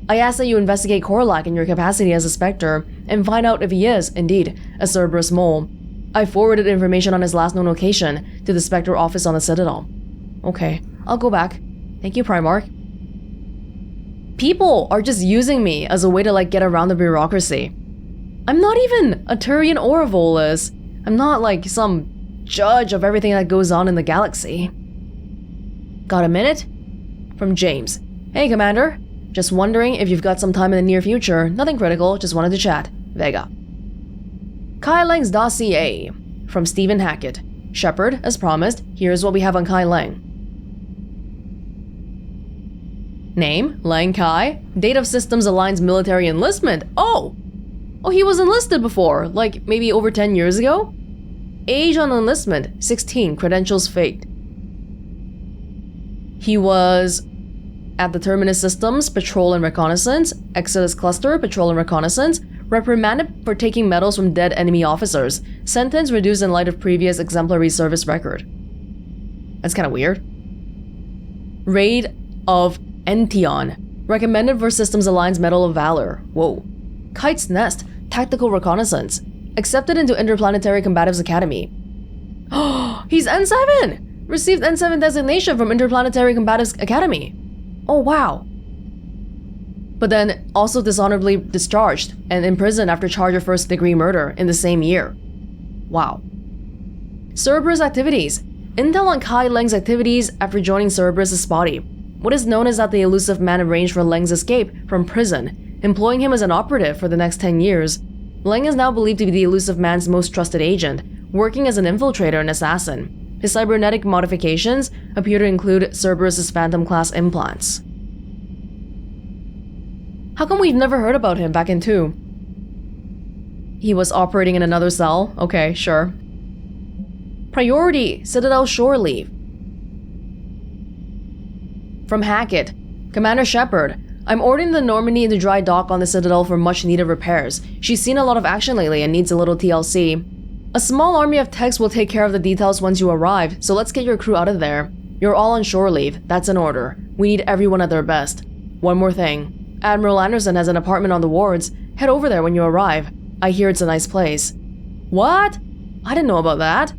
I ask that you investigate Korlak in your capacity as a Spectre, and find out if he is, indeed, a Cerberus mole. I forwarded information on his last known location to the Spectre office on the Citadel. Okay, I'll go back. Thank you, Primarch. People are just using me as a way to get around the bureaucracy. I'm not even a Turian or a Volus. I'm not some judge of everything that goes on in the galaxy. Got a minute? From James. Hey, Commander. Just wondering if you've got some time in the near future. Nothing critical, just wanted to chat. Vega. Kai Leng's dossier. From Stephen Hackett. Shepard, as promised, here's what we have on Kai Leng. Name, Leng Kai. Date of Systems Alliance military enlistment. Oh, he was enlisted before, maybe over 10 years ago? Age on enlistment, 16, credentials faked. He was at the Terminus Systems, Patrol and Reconnaissance, Exodus Cluster, Patrol and Reconnaissance, reprimanded for taking medals from dead enemy officers, sentence reduced in light of previous exemplary service record. That's kind of weird. Raid of Ention, recommended for Systems Alliance Medal of Valor. Whoa. Kite's Nest, Tactical Reconnaissance, accepted into Interplanetary Combatives Academy. Oh, he's N7! Received N7 designation from Interplanetary Combatives Academy. Oh, wow. But then also dishonorably discharged and imprisoned after charge of first-degree murder in the same year. Wow. Cerberus activities. Intel on Kai Leng's activities after joining Cerberus is spotty. What is known is that the elusive man arranged for Leng's escape from prison, employing him as an operative for the next 10 years. Leng is now believed to be the elusive man's most trusted agent, working as an infiltrator and assassin. His cybernetic modifications appear to include Cerberus' Phantom-class implants. How come we've never heard about him back in 2? He was operating in another cell? Okay, sure. Priority, Citadel shore leave. From Hackett. Commander Shepard, I'm ordering the Normandy into dry dock on the Citadel for much-needed repairs. She's seen a lot of action lately and needs a little TLC. A small army of techs will take care of the details once you arrive, so let's get your crew out of there. You're all on shore leave, that's an order. We need everyone at their best. One more thing. Admiral Anderson has an apartment on the wards. Head over there when you arrive. I hear it's a nice place. What? I didn't know about that.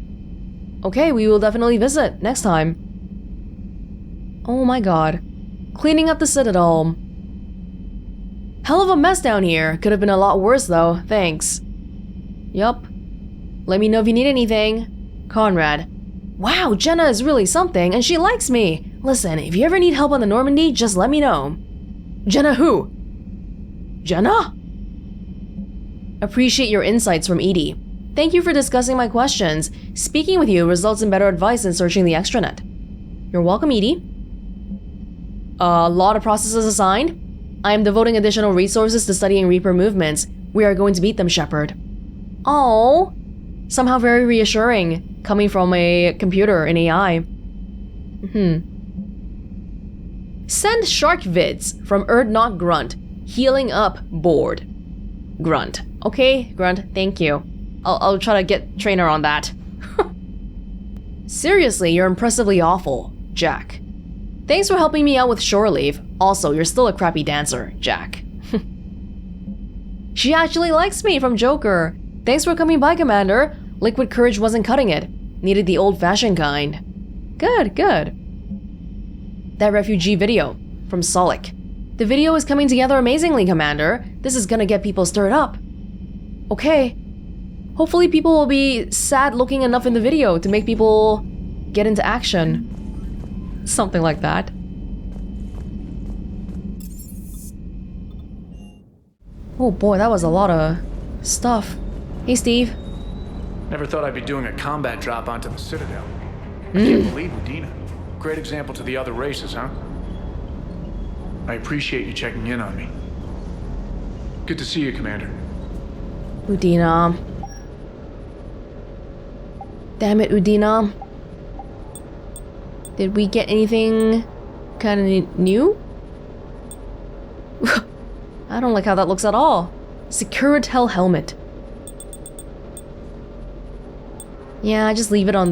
Okay, we will definitely visit next time. Oh my god. Cleaning up the Citadel. Hell of a mess down here. Could have been a lot worse though, thanks. Yup. Let me know if you need anything. Conrad. Wow, Jenna is really something, and she likes me. Listen, if you ever need help on the Normandy, just let me know. Jenna who? Jenna? Appreciate your insights from Edie. Thank you for discussing my questions. Speaking with you results in better advice in searching the extranet. You're welcome, Edie. A lot of processes assigned. I am devoting additional resources to studying Reaper movements. We are going to beat them, Shepard. Oh, somehow very reassuring, coming from a computer in AI. Send shark vids from Erdnot Grunt. Healing up board. Grunt. Okay, Grunt, thank you. I'll try to get trainer on that. Seriously, you're impressively awful, Jack. Thanks for helping me out with shore leave. Also, you're still a crappy dancer, Jack. She actually likes me from Joker. Thanks for coming by, Commander. Liquid courage wasn't cutting it. Needed the old-fashioned kind. Good, good. That refugee video from Solik. The video is coming together amazingly, Commander. This is gonna get people stirred up. Okay. Hopefully people will be sad looking enough in the video to make people get into action. Something like that. Oh boy, that was a lot of stuff. Hey, Steve. Never thought I'd be doing a combat drop onto the Citadel. I can't believe Udina. Great example to the other races, huh? I appreciate you checking in on me. Good to see you, Commander. Udina. Damn it, Udina. Did we get anything kind of new? I don't like how that looks at all. Securitel helmet. Yeah, just leave it on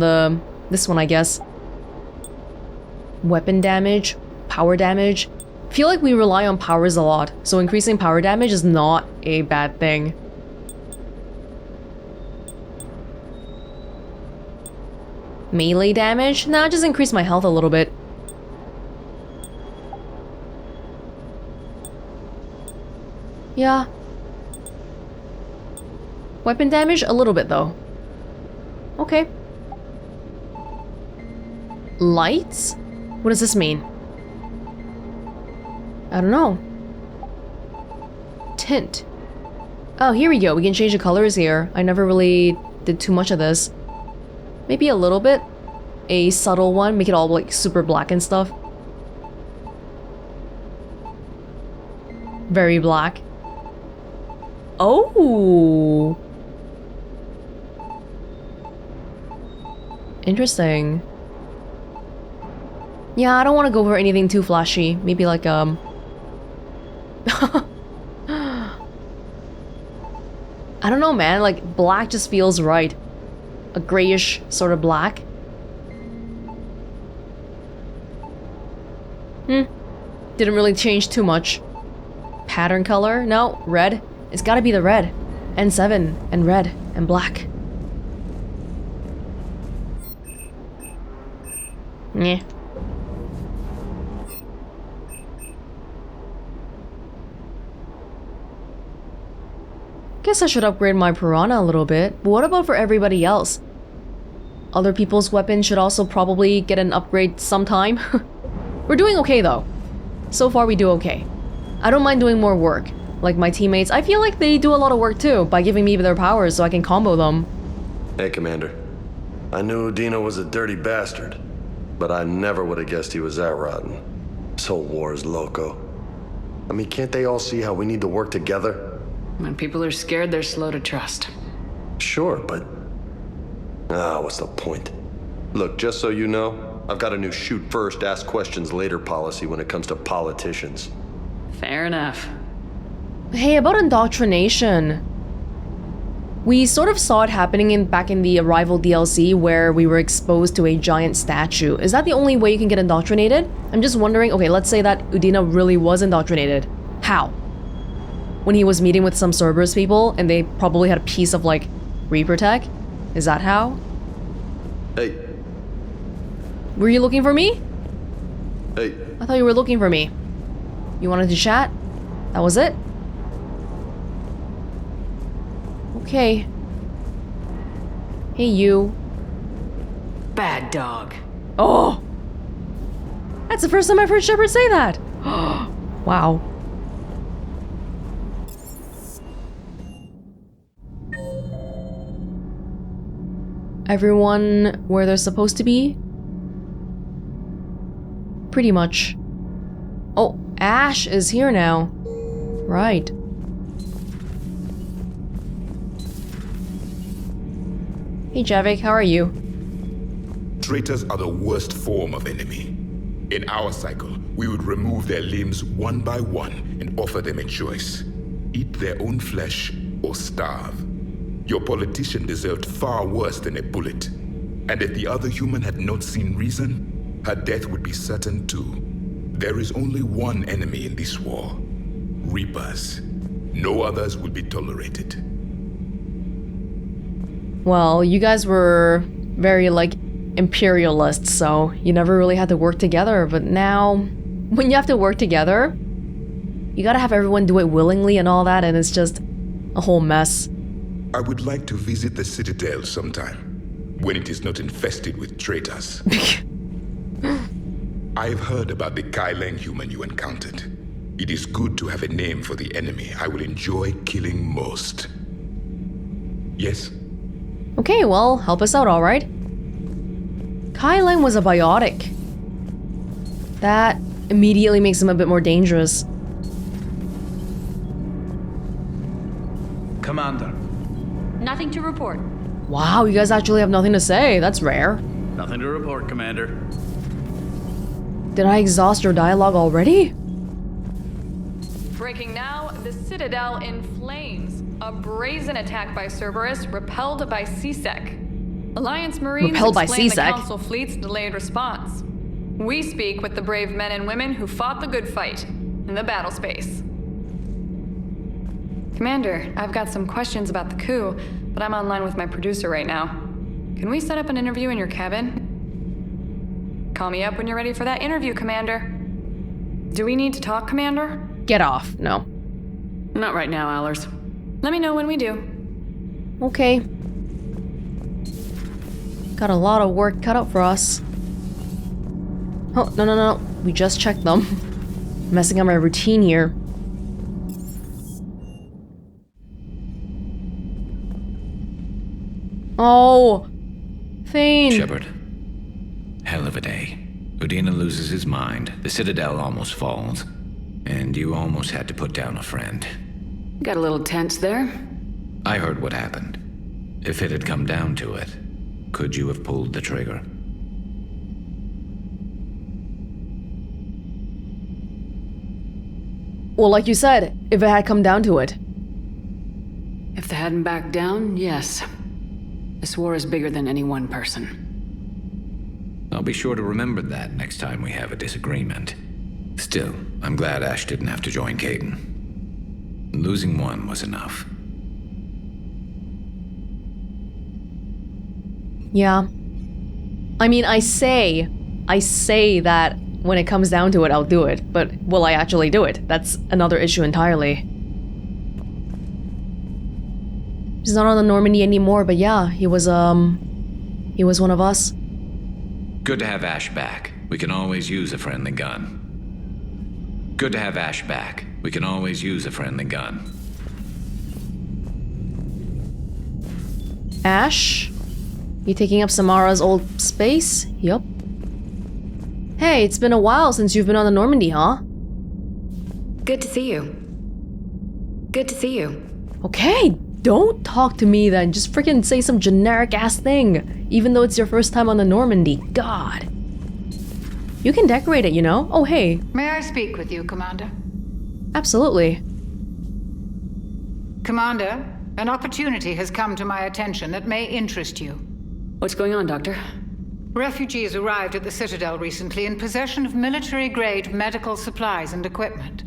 this one, I guess. Weapon damage, power damage. I feel like we rely on powers a lot, so increasing power damage is not a bad thing. Melee damage? Nah, just increase my health a little bit. Yeah. Weapon damage? A little bit, though. Okay. Lights? What does this mean? I don't know. Tint. Oh, here we go. We can change the colors here. I never really did too much of this. Maybe a little bit. A subtle one. Make it all like super black and stuff. Very black. Oh. Interesting. Yeah, I don't want to go for anything too flashy. Maybe like I don't know, man. Like black just feels right. A grayish sort of black. Didn't really change too much. Pattern color? No, red. It's gotta be the red. N7 and red and black. Yeah. Guess I should upgrade my Piranha a little bit. But what about for everybody else? Other people's weapons should also probably get an upgrade sometime. We're doing okay though. So far we do okay. I don't mind doing more work. Like my teammates, I feel like they do a lot of work too by giving me their powers so I can combo them. Hey, Commander. I knew Udina was a dirty bastard, but I never would have guessed he was that rotten. This whole war is loco. I mean, can't they all see how we need to work together? When people are scared, they're slow to trust. Sure, but... what's the point? Look, just so you know, I've got a new shoot first, ask questions later policy when it comes to politicians. Fair enough. Hey, about indoctrination. We sort of saw it happening back in the Arrival DLC where we were exposed to a giant statue. Is that the only way you can get indoctrinated? I'm just wondering, okay, let's say that Udina really was indoctrinated. How? When he was meeting with some Cerberus people and they probably had a piece of like Reaper tech? Is that how? Hey. Were you looking for me? Hey. I thought you were looking for me. You wanted to chat? That was it? Okay. Hey, you. Bad dog. Oh! That's the first time I've heard Shepard say that! Wow. Everyone where they're supposed to be? Pretty much. Oh, Ash is here now. Right. Hey Javik, how are you? Traitors are the worst form of enemy. In our cycle, we would remove their limbs one by one and offer them a choice. Eat their own flesh or starve. Your politician deserved far worse than a bullet. And if the other human had not seen reason, her death would be certain too. There is only one enemy in this war. Reapers. No others will be tolerated. Well, you guys were very, imperialists, so you never really had to work together, but now, when you have to work together, you gotta have everyone do it willingly and all that, and it's just a whole mess. I would like to visit the Citadel sometime, when it is not infested with traitors. I've heard about the Kaileng human you encountered. It is good to have a name for the enemy I will enjoy killing most. Yes? Okay, well, help us out, alright? Kaileng was a biotic. That immediately makes him a bit more dangerous. Commander. Nothing to report. Wow, you guys actually have nothing to say. That's rare. Nothing to report, Commander. Did I exhaust your dialogue already? Breaking now, the Citadel in flames. A brazen attack by Cerberus, repelled by C-Sec. Alliance Marines Repelled by explain the C-Sec? Council fleet's delayed response. We speak with the brave men and women who fought the good fight in the battle space. Commander, I've got some questions about the coup, but I'm online with my producer right now. Can we set up an interview in your cabin? Call me up when you're ready for that interview, Commander. Do we need to talk, Commander? Get off. No. Not right now, Allers. Let me know when we do. Okay. Got a lot of work cut out for us. Oh, no. We just checked them. Messing up my routine here. Oh, Thane. Shepard. Hell of a day. Udina loses his mind, the Citadel almost falls, and you almost had to put down a friend. Got a little tense there. I heard what happened. If it had come down to it, could you have pulled the trigger? Well, like you said, if it had come down to it. If they hadn't backed down, yes. This war is bigger than any one person. I'll be sure to remember that next time we have a disagreement. Still, I'm glad Ash didn't have to join Caden. Losing one was enough. Yeah. I mean, I say that when it comes down to it, I'll do it. But will I actually do it? That's another issue entirely. He's not on the Normandy anymore, but yeah, he was one of us. Good to have Ash back. We can always use a friendly gun. Good to have Ash back. We can always use a friendly gun. Ash? You taking up Samara's old space? Yup. Hey, it's been a while since you've been on the Normandy, huh? Good to see you. Good to see you. Okay, don't talk to me then. Just freaking say some generic-ass thing. Even though it's your first time on the Normandy. God. You can decorate it, you know? Oh, hey. May I speak with you, Commander? Absolutely. Commander, an opportunity has come to my attention that may interest you. What's going on, Doctor? Refugees arrived at the Citadel recently in possession of military-grade medical supplies and equipment.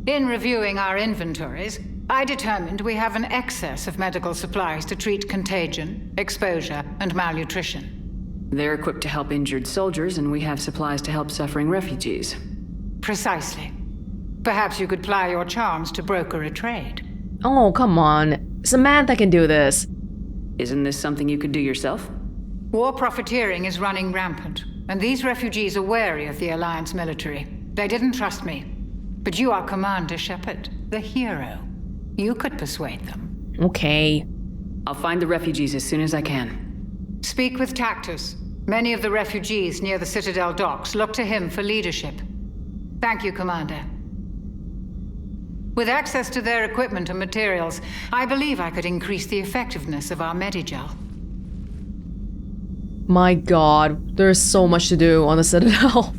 In reviewing our inventories, I determined we have an excess of medical supplies to treat contagion, exposure, and malnutrition. They're equipped to help injured soldiers, and we have supplies to help suffering refugees. Precisely. Perhaps you could ply your charms to broker a trade. Oh, come on. Samantha can do this. Isn't this something you could do yourself? War profiteering is running rampant, and these refugees are wary of the Alliance military. They didn't trust me. But you are Commander Shepard, the hero. You could persuade them. Okay. I'll find the refugees as soon as I can. Speak with Tactus. Many of the refugees near the Citadel docks look to him for leadership. Thank you, Commander. With access to their equipment and materials, I believe I could increase the effectiveness of our Medigel. My god, there's so much to do on the Citadel.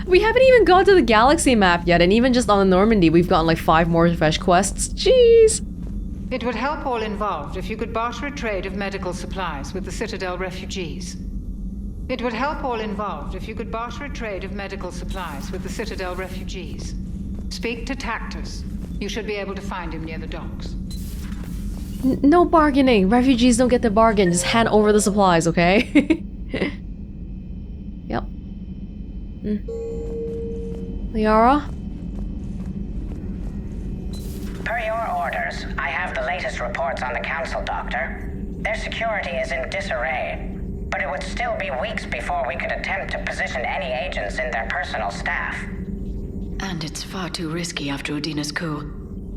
We haven't even gone to the galaxy map yet, and even just on the Normandy, we've gotten like 5 more fetch quests. Jeez! It would help all involved if you could barter a trade of medical supplies with the Citadel refugees. It would help all involved if you could barter a trade of medical supplies with the Citadel refugees. Speak to Tactus. You should be able to find him near the docks. No bargaining! Refugees don't get to bargain, just hand over the supplies, okay? Yep. Liara? Per your orders, I have the latest reports on the Council, Doctor. Their security is in disarray, but it would still be weeks before we could attempt to position any agents in their personal staff. And it's far too risky after Udina's coup.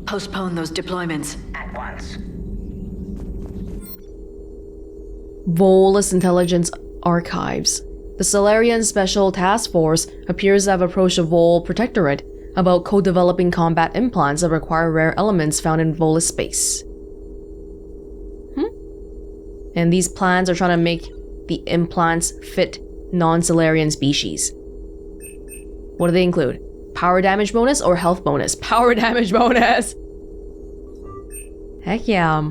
Postpone those deployments. At once. Volus Intelligence Archives. The Solarian Special Task Force appears to have approached the Vol Protectorate about co-developing combat implants that require rare elements found in Volus space. And these plans are trying to make the implants fit non-Solarian species. What do they include? Power damage bonus or health bonus? Power damage bonus! Heck yeah.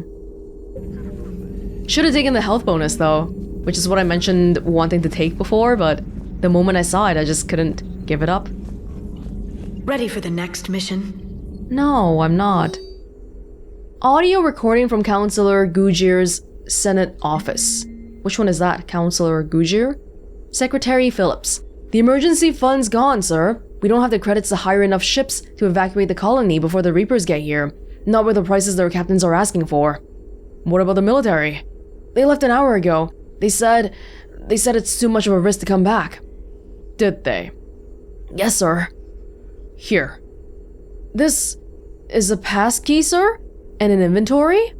Should have taken the health bonus though, which is what I mentioned wanting to take before, but the moment I saw it, I just couldn't give it up. Ready for the next mission? No, I'm not. Audio recording from Councillor Gujir's Senate office. Which one is that? Councillor Gujir? Secretary Phillips. The emergency fund's gone, sir. We don't have the credits to hire enough ships to evacuate the colony before the Reapers get here. Not with the prices their captains are asking for. What about the military? They left an hour ago. They said it's too much of a risk to come back. Did they? Yes, sir. Here. This is a passkey, sir? And an inventory?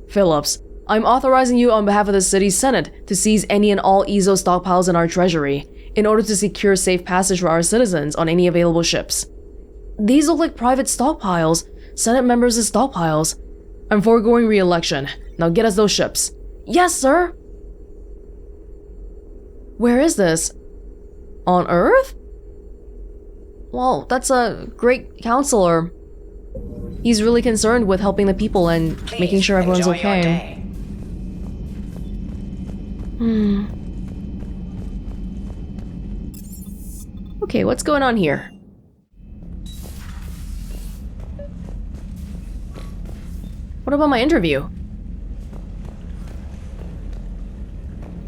Phillips, I'm authorizing you on behalf of the city's senate to seize any and all EZO stockpiles in our treasury in order to secure safe passage for our citizens on any available ships. These look like private stockpiles, senate members' stockpiles. I'm foregoing re-election. Now get us those ships. Yes, sir! Where is this? On Earth? Well, that's a great counselor. He's really concerned with helping the people and making sure everyone's okay. Okay, what's going on here? What about my interview?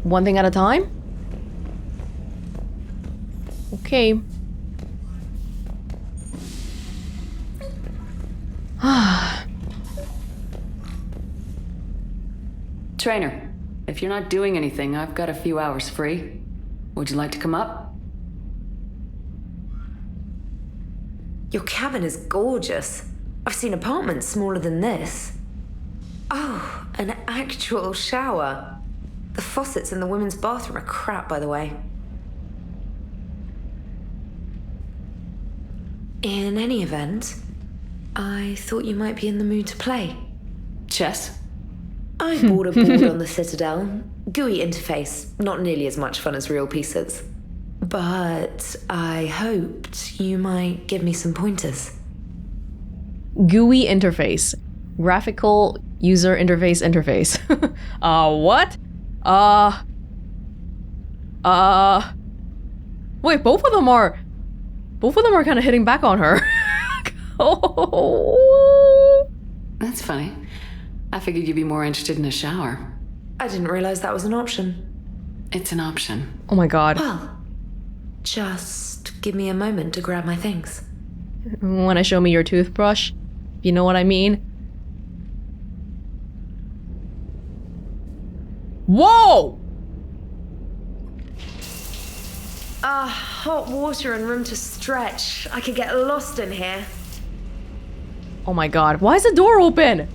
One thing at a time? Okay. Trainer, if you're not doing anything, I've got a few hours free. Would you like to come up? Your cabin is gorgeous. I've seen apartments smaller than this. Oh, an actual shower. The faucets in the women's bathroom are crap, by the way. In any event, I thought you might be in the mood to play. Chess? I bought a board on the Citadel. GUI interface, not nearly as much fun as real pieces. But I hoped you might give me some pointers. GUI interface. Graphical user interface interface. What? Wait, both of them are kind of hitting back on her. Oh. That's funny. I figured you'd be more interested in a shower. I didn't realize that was an option. It's an option. Oh my god. Well, just give me a moment to grab my things. Wanna show me your toothbrush? You know what I mean? Whoa! Hot water and room to stretch. I could get lost in here. Oh my god, why is the door open?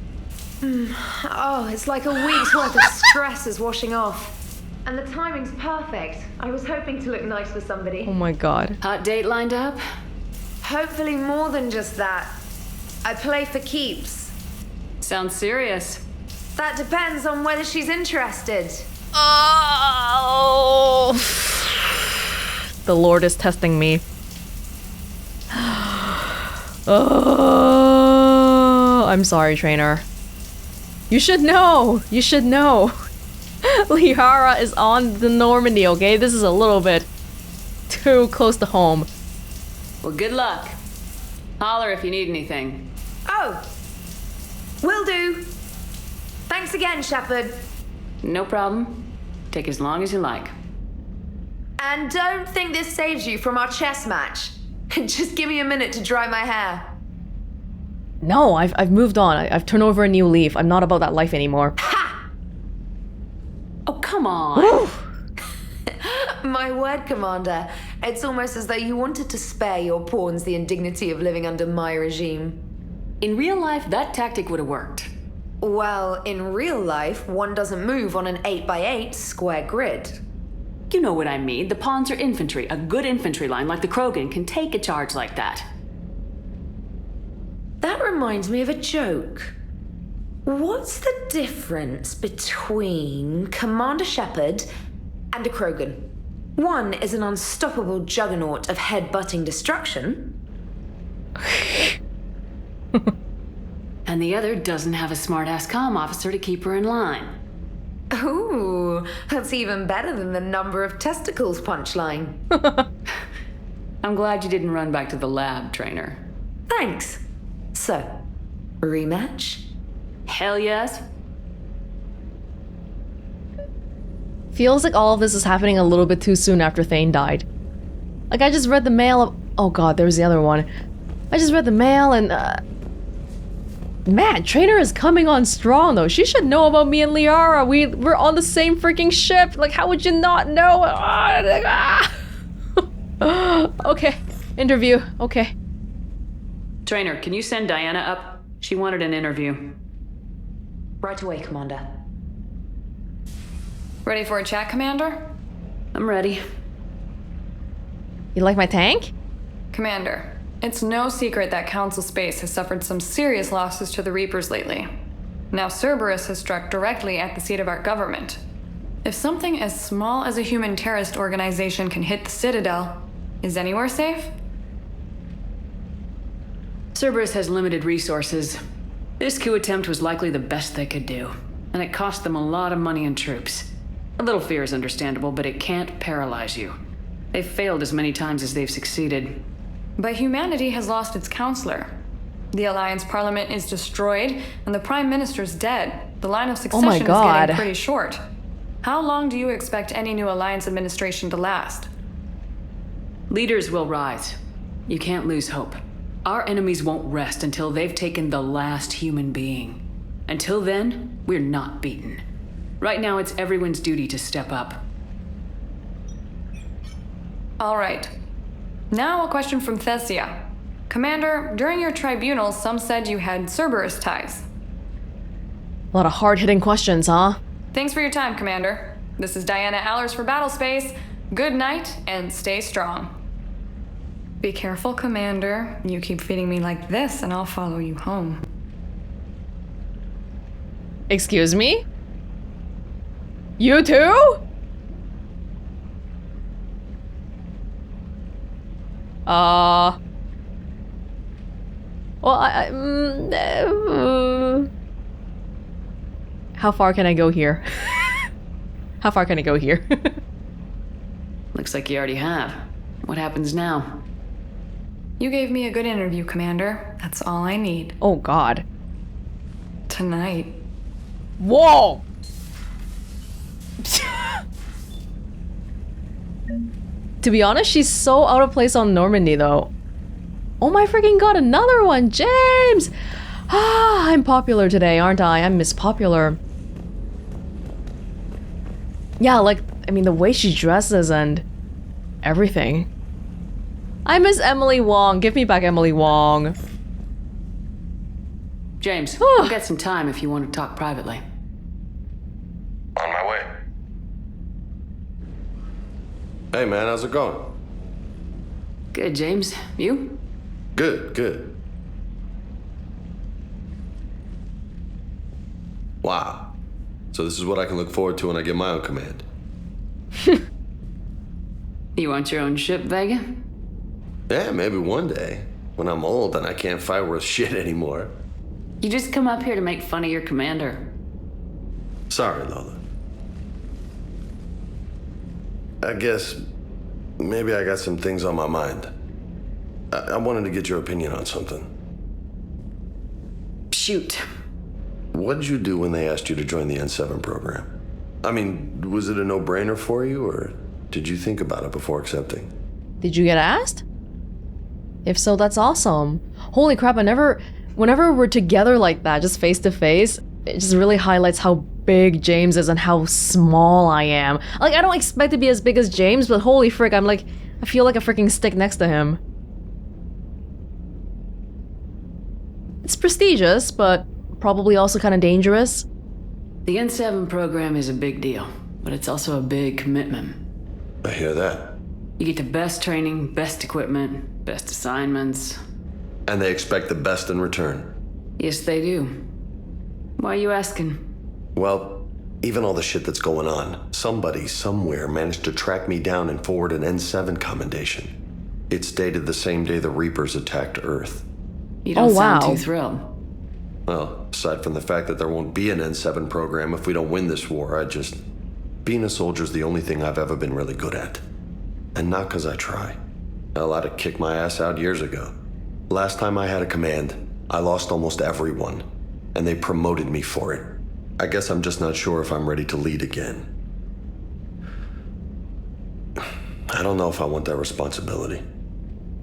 Oh, it's like a week's worth of stress is washing off. And the timing's perfect. I was hoping to look nice for somebody. Oh my god. Hot date lined up? Hopefully more than just that. I play for keeps. Sounds serious. That depends on whether she's interested. Oh. The Lord is testing me. I'm sorry, trainer. You should know. You should know. Liara is on the Normandy, okay? This is a little bit too close to home. Well, good luck. Holler if you need anything. Oh! Will do. Thanks again, Shepard. No problem. Take as long as you like. And don't think this saves you from our chess match. Just give me a minute to dry my hair. No, I've moved on. I've turned over a new leaf. I'm not about that life anymore. Ha! Oh, come on. My word, Commander. It's almost as though you wanted to spare your pawns the indignity of living under my regime. In real life, that tactic would have worked. Well, in real life, one doesn't move on an 8x8 square grid. You know what I mean. The pawns are infantry. A good infantry line like the Krogan can take a charge like that. That reminds me of a joke. What's the difference between Commander Shepard and a Krogan? One is an unstoppable juggernaut of head-butting destruction. And the other doesn't have a smart-ass comm officer to keep her in line. Ooh, that's even better than the number of testicles punchline. I'm glad you didn't run back to the lab, trainer. Thanks. So, rematch? Hell yes. Feels like all of this is happening a little bit too soon after Thane died. Like, I just read the mail of... Oh god, there's the other one. I just read the mail and... Man, Trainer is coming on strong though. She should know about me and Liara. We're on the same freaking ship. Like, how would you not know? Okay, interview. Okay. Trainer, can you send Diana up? She wanted an interview. Right away, Commander. Ready for a chat, Commander? I'm ready. You like my tank? Commander, it's no secret that Council Space has suffered some serious losses to the Reapers lately. Now Cerberus has struck directly at the seat of our government. If something as small as a human terrorist organization can hit the Citadel, is anywhere safe? Cerberus has limited resources. This coup attempt was likely the best they could do, and it cost them a lot of money and troops. A little fear is understandable, but it can't paralyze you. They've failed as many times as they've succeeded. But humanity has lost its counselor. The Alliance Parliament is destroyed, and the Prime Minister's dead. The line of succession is getting pretty short. How long do you expect any new Alliance administration to last? Leaders will rise. You can't lose hope. Our enemies won't rest until they've taken the last human being. Until then, we're not beaten. Right now, it's everyone's duty to step up. All right. Now a question from Thessia. Commander, during your tribunal, some said you had Cerberus ties. A lot of hard-hitting questions, huh? Thanks for your time, Commander. This is Diana Allers for Battlespace. Good night, and stay strong. Be careful, Commander. You keep feeding me like this, and I'll follow you home. Excuse me? You too? Well, how far can I go here? How far can I go here? Looks like you already have. What happens now? You gave me a good interview, Commander. That's all I need. Oh, God. Tonight. Whoa! To be honest, she's so out of place on Normandy, though. Oh my freaking god, another one! James! Ah, I'm popular today, aren't I? I'm Miss Popular. Yeah, like, I mean, the way she dresses and everything. I miss Emily Wong. Give me back Emily Wong. James, we'll get some time if you want to talk privately. On my way. Hey man, how's it going? Good, James. You? Good. Wow. So this is what I can look forward to when I get my own command. You want your own ship, Vega? Yeah, maybe one day. When I'm old and I can't fight worth shit anymore. You just come up here to make fun of your commander. Sorry, Lola. I guess maybe I got some things on my mind. I wanted to get your opinion on something. Shoot. What did you do when they asked you to join the N7 program? I mean, was it a no-brainer for you, or did you think about it before accepting? Did you get asked? If so, that's awesome. Holy crap, whenever we're together like that, just face to face, it just really highlights how big James is and how small I am. Like, I don't expect to be as big as James, but holy frick, I feel like a freaking stick next to him. It's prestigious, but probably also kind of dangerous. The N7 program is a big deal, but it's also a big commitment. I hear that. You get the best training, best equipment, best assignments. And they expect the best in return. Yes, they do. Why are you asking? Well, even all the shit that's going on, somebody somewhere managed to track me down and forward an N7 commendation. It's dated the same day the Reapers attacked Earth. You don't sound too thrilled. Well, aside from the fact that there won't be an N7 program if we don't win this war, being a soldier's the only thing I've ever been really good at. And not because I try. Hell, I'd have kicked my ass out years ago. Last time I had a command, I lost almost everyone, and they promoted me for it. I guess I'm just not sure if I'm ready to lead again. I don't know if I want that responsibility.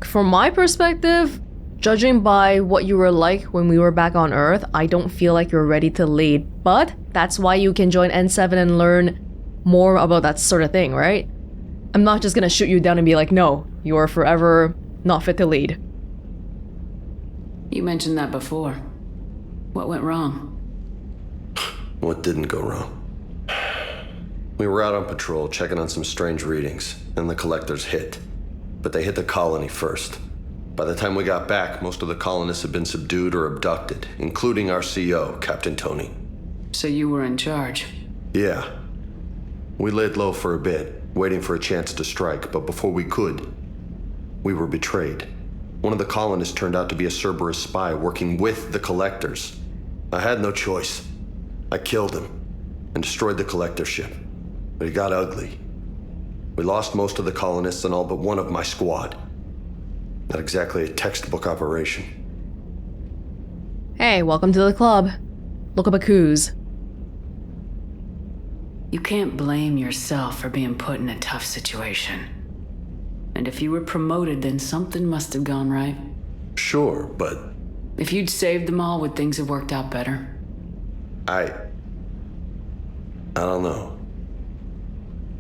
From my perspective, judging by what you were like when we were back on Earth, I don't feel like you're ready to lead. But that's why you can join N7 and learn more about that sort of thing, right? I'm not just gonna shoot you down and be like, no, you are forever not fit to lead. You mentioned that before. What went wrong? What didn't go wrong? We were out on patrol, checking on some strange readings, and the collectors hit. But they hit the colony first. By the time we got back, most of the colonists had been subdued or abducted, including our CO, Captain Tony. So you were in charge? Yeah. We laid low for a bit, waiting for a chance to strike, but before we could, we were betrayed. One of the colonists turned out to be a Cerberus spy working with the collectors. I had no choice. I killed him and destroyed the collector ship. But it got ugly. We lost most of the colonists and all but one of my squad. Not exactly a textbook operation. Hey, welcome to the club. Look up a coos. You can't blame yourself for being put in a tough situation. And if you were promoted, then something must have gone right. Sure, but... If you'd saved them all, would things have worked out better? I don't know.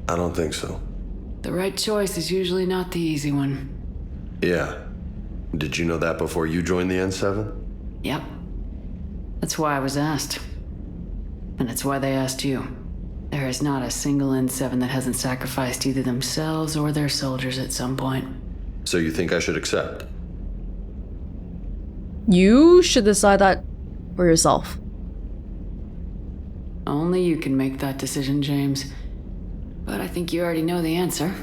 I don't think so. The right choice is usually not the easy one. Yeah. Did you know that before you joined the N7? Yep. That's why I was asked. And it's why they asked you. There is not a single N7 that hasn't sacrificed either themselves or their soldiers at some point. So you think I should accept? You should decide that for yourself. Only you can make that decision, James. But I think you already know the answer.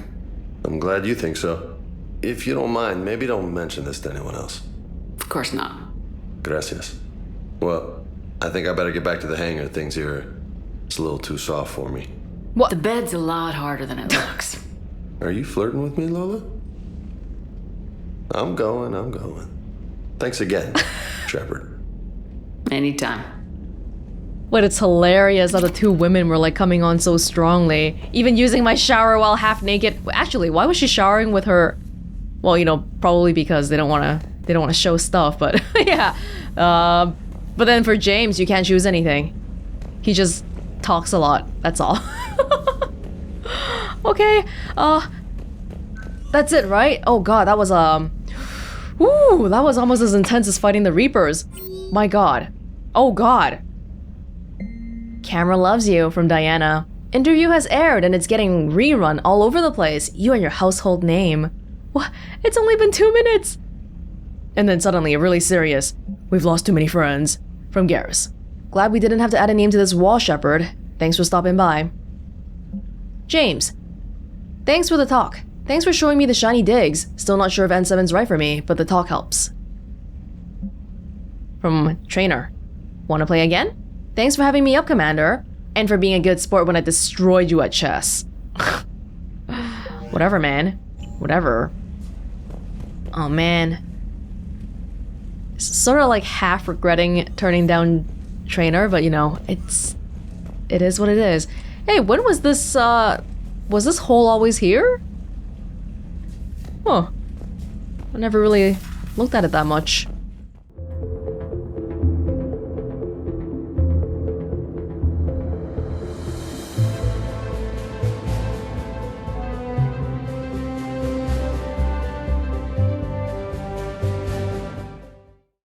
I'm glad you think so. If you don't mind, maybe don't mention this to anyone else. Of course not. Gracias. Well, I think I better get back to the hangar. Things here, it's a little too soft for me. What? The bed's a lot harder than it looks. Are you flirting with me, Lola? I'm going. Thanks again, Shepard. Anytime. But it's hilarious that the two women were like coming on so strongly. Even using my shower while half naked. Actually, why was she showering with her? Well, you know, probably because they don't want to show stuff, but yeah. But then for James, you can't choose anything. He just talks a lot. That's all. Okay. That's it, right? Oh god, that was that was almost as intense as fighting the Reapers. My god. Oh god. Camera loves you from Diana. Interview has aired and it's getting rerun all over the place. You and your household name. What? It's only been 2 minutes. And then suddenly really serious. We've lost too many friends. From Garrus. Glad we didn't have to add a name to this wall, Shepard. Thanks for stopping by. James. Thanks for the talk. Thanks for showing me the shiny digs. Still not sure if N7's right for me, but the talk helps. From Trainer. Wanna play again? Thanks for having me up, Commander. And for being a good sport when I destroyed you at chess. Whatever, man. Whatever. Oh, man. Sort of like half regretting turning down Trainer, but you know, it is what it is. Hey, when was this hole always here? Huh. I never really looked at it that much.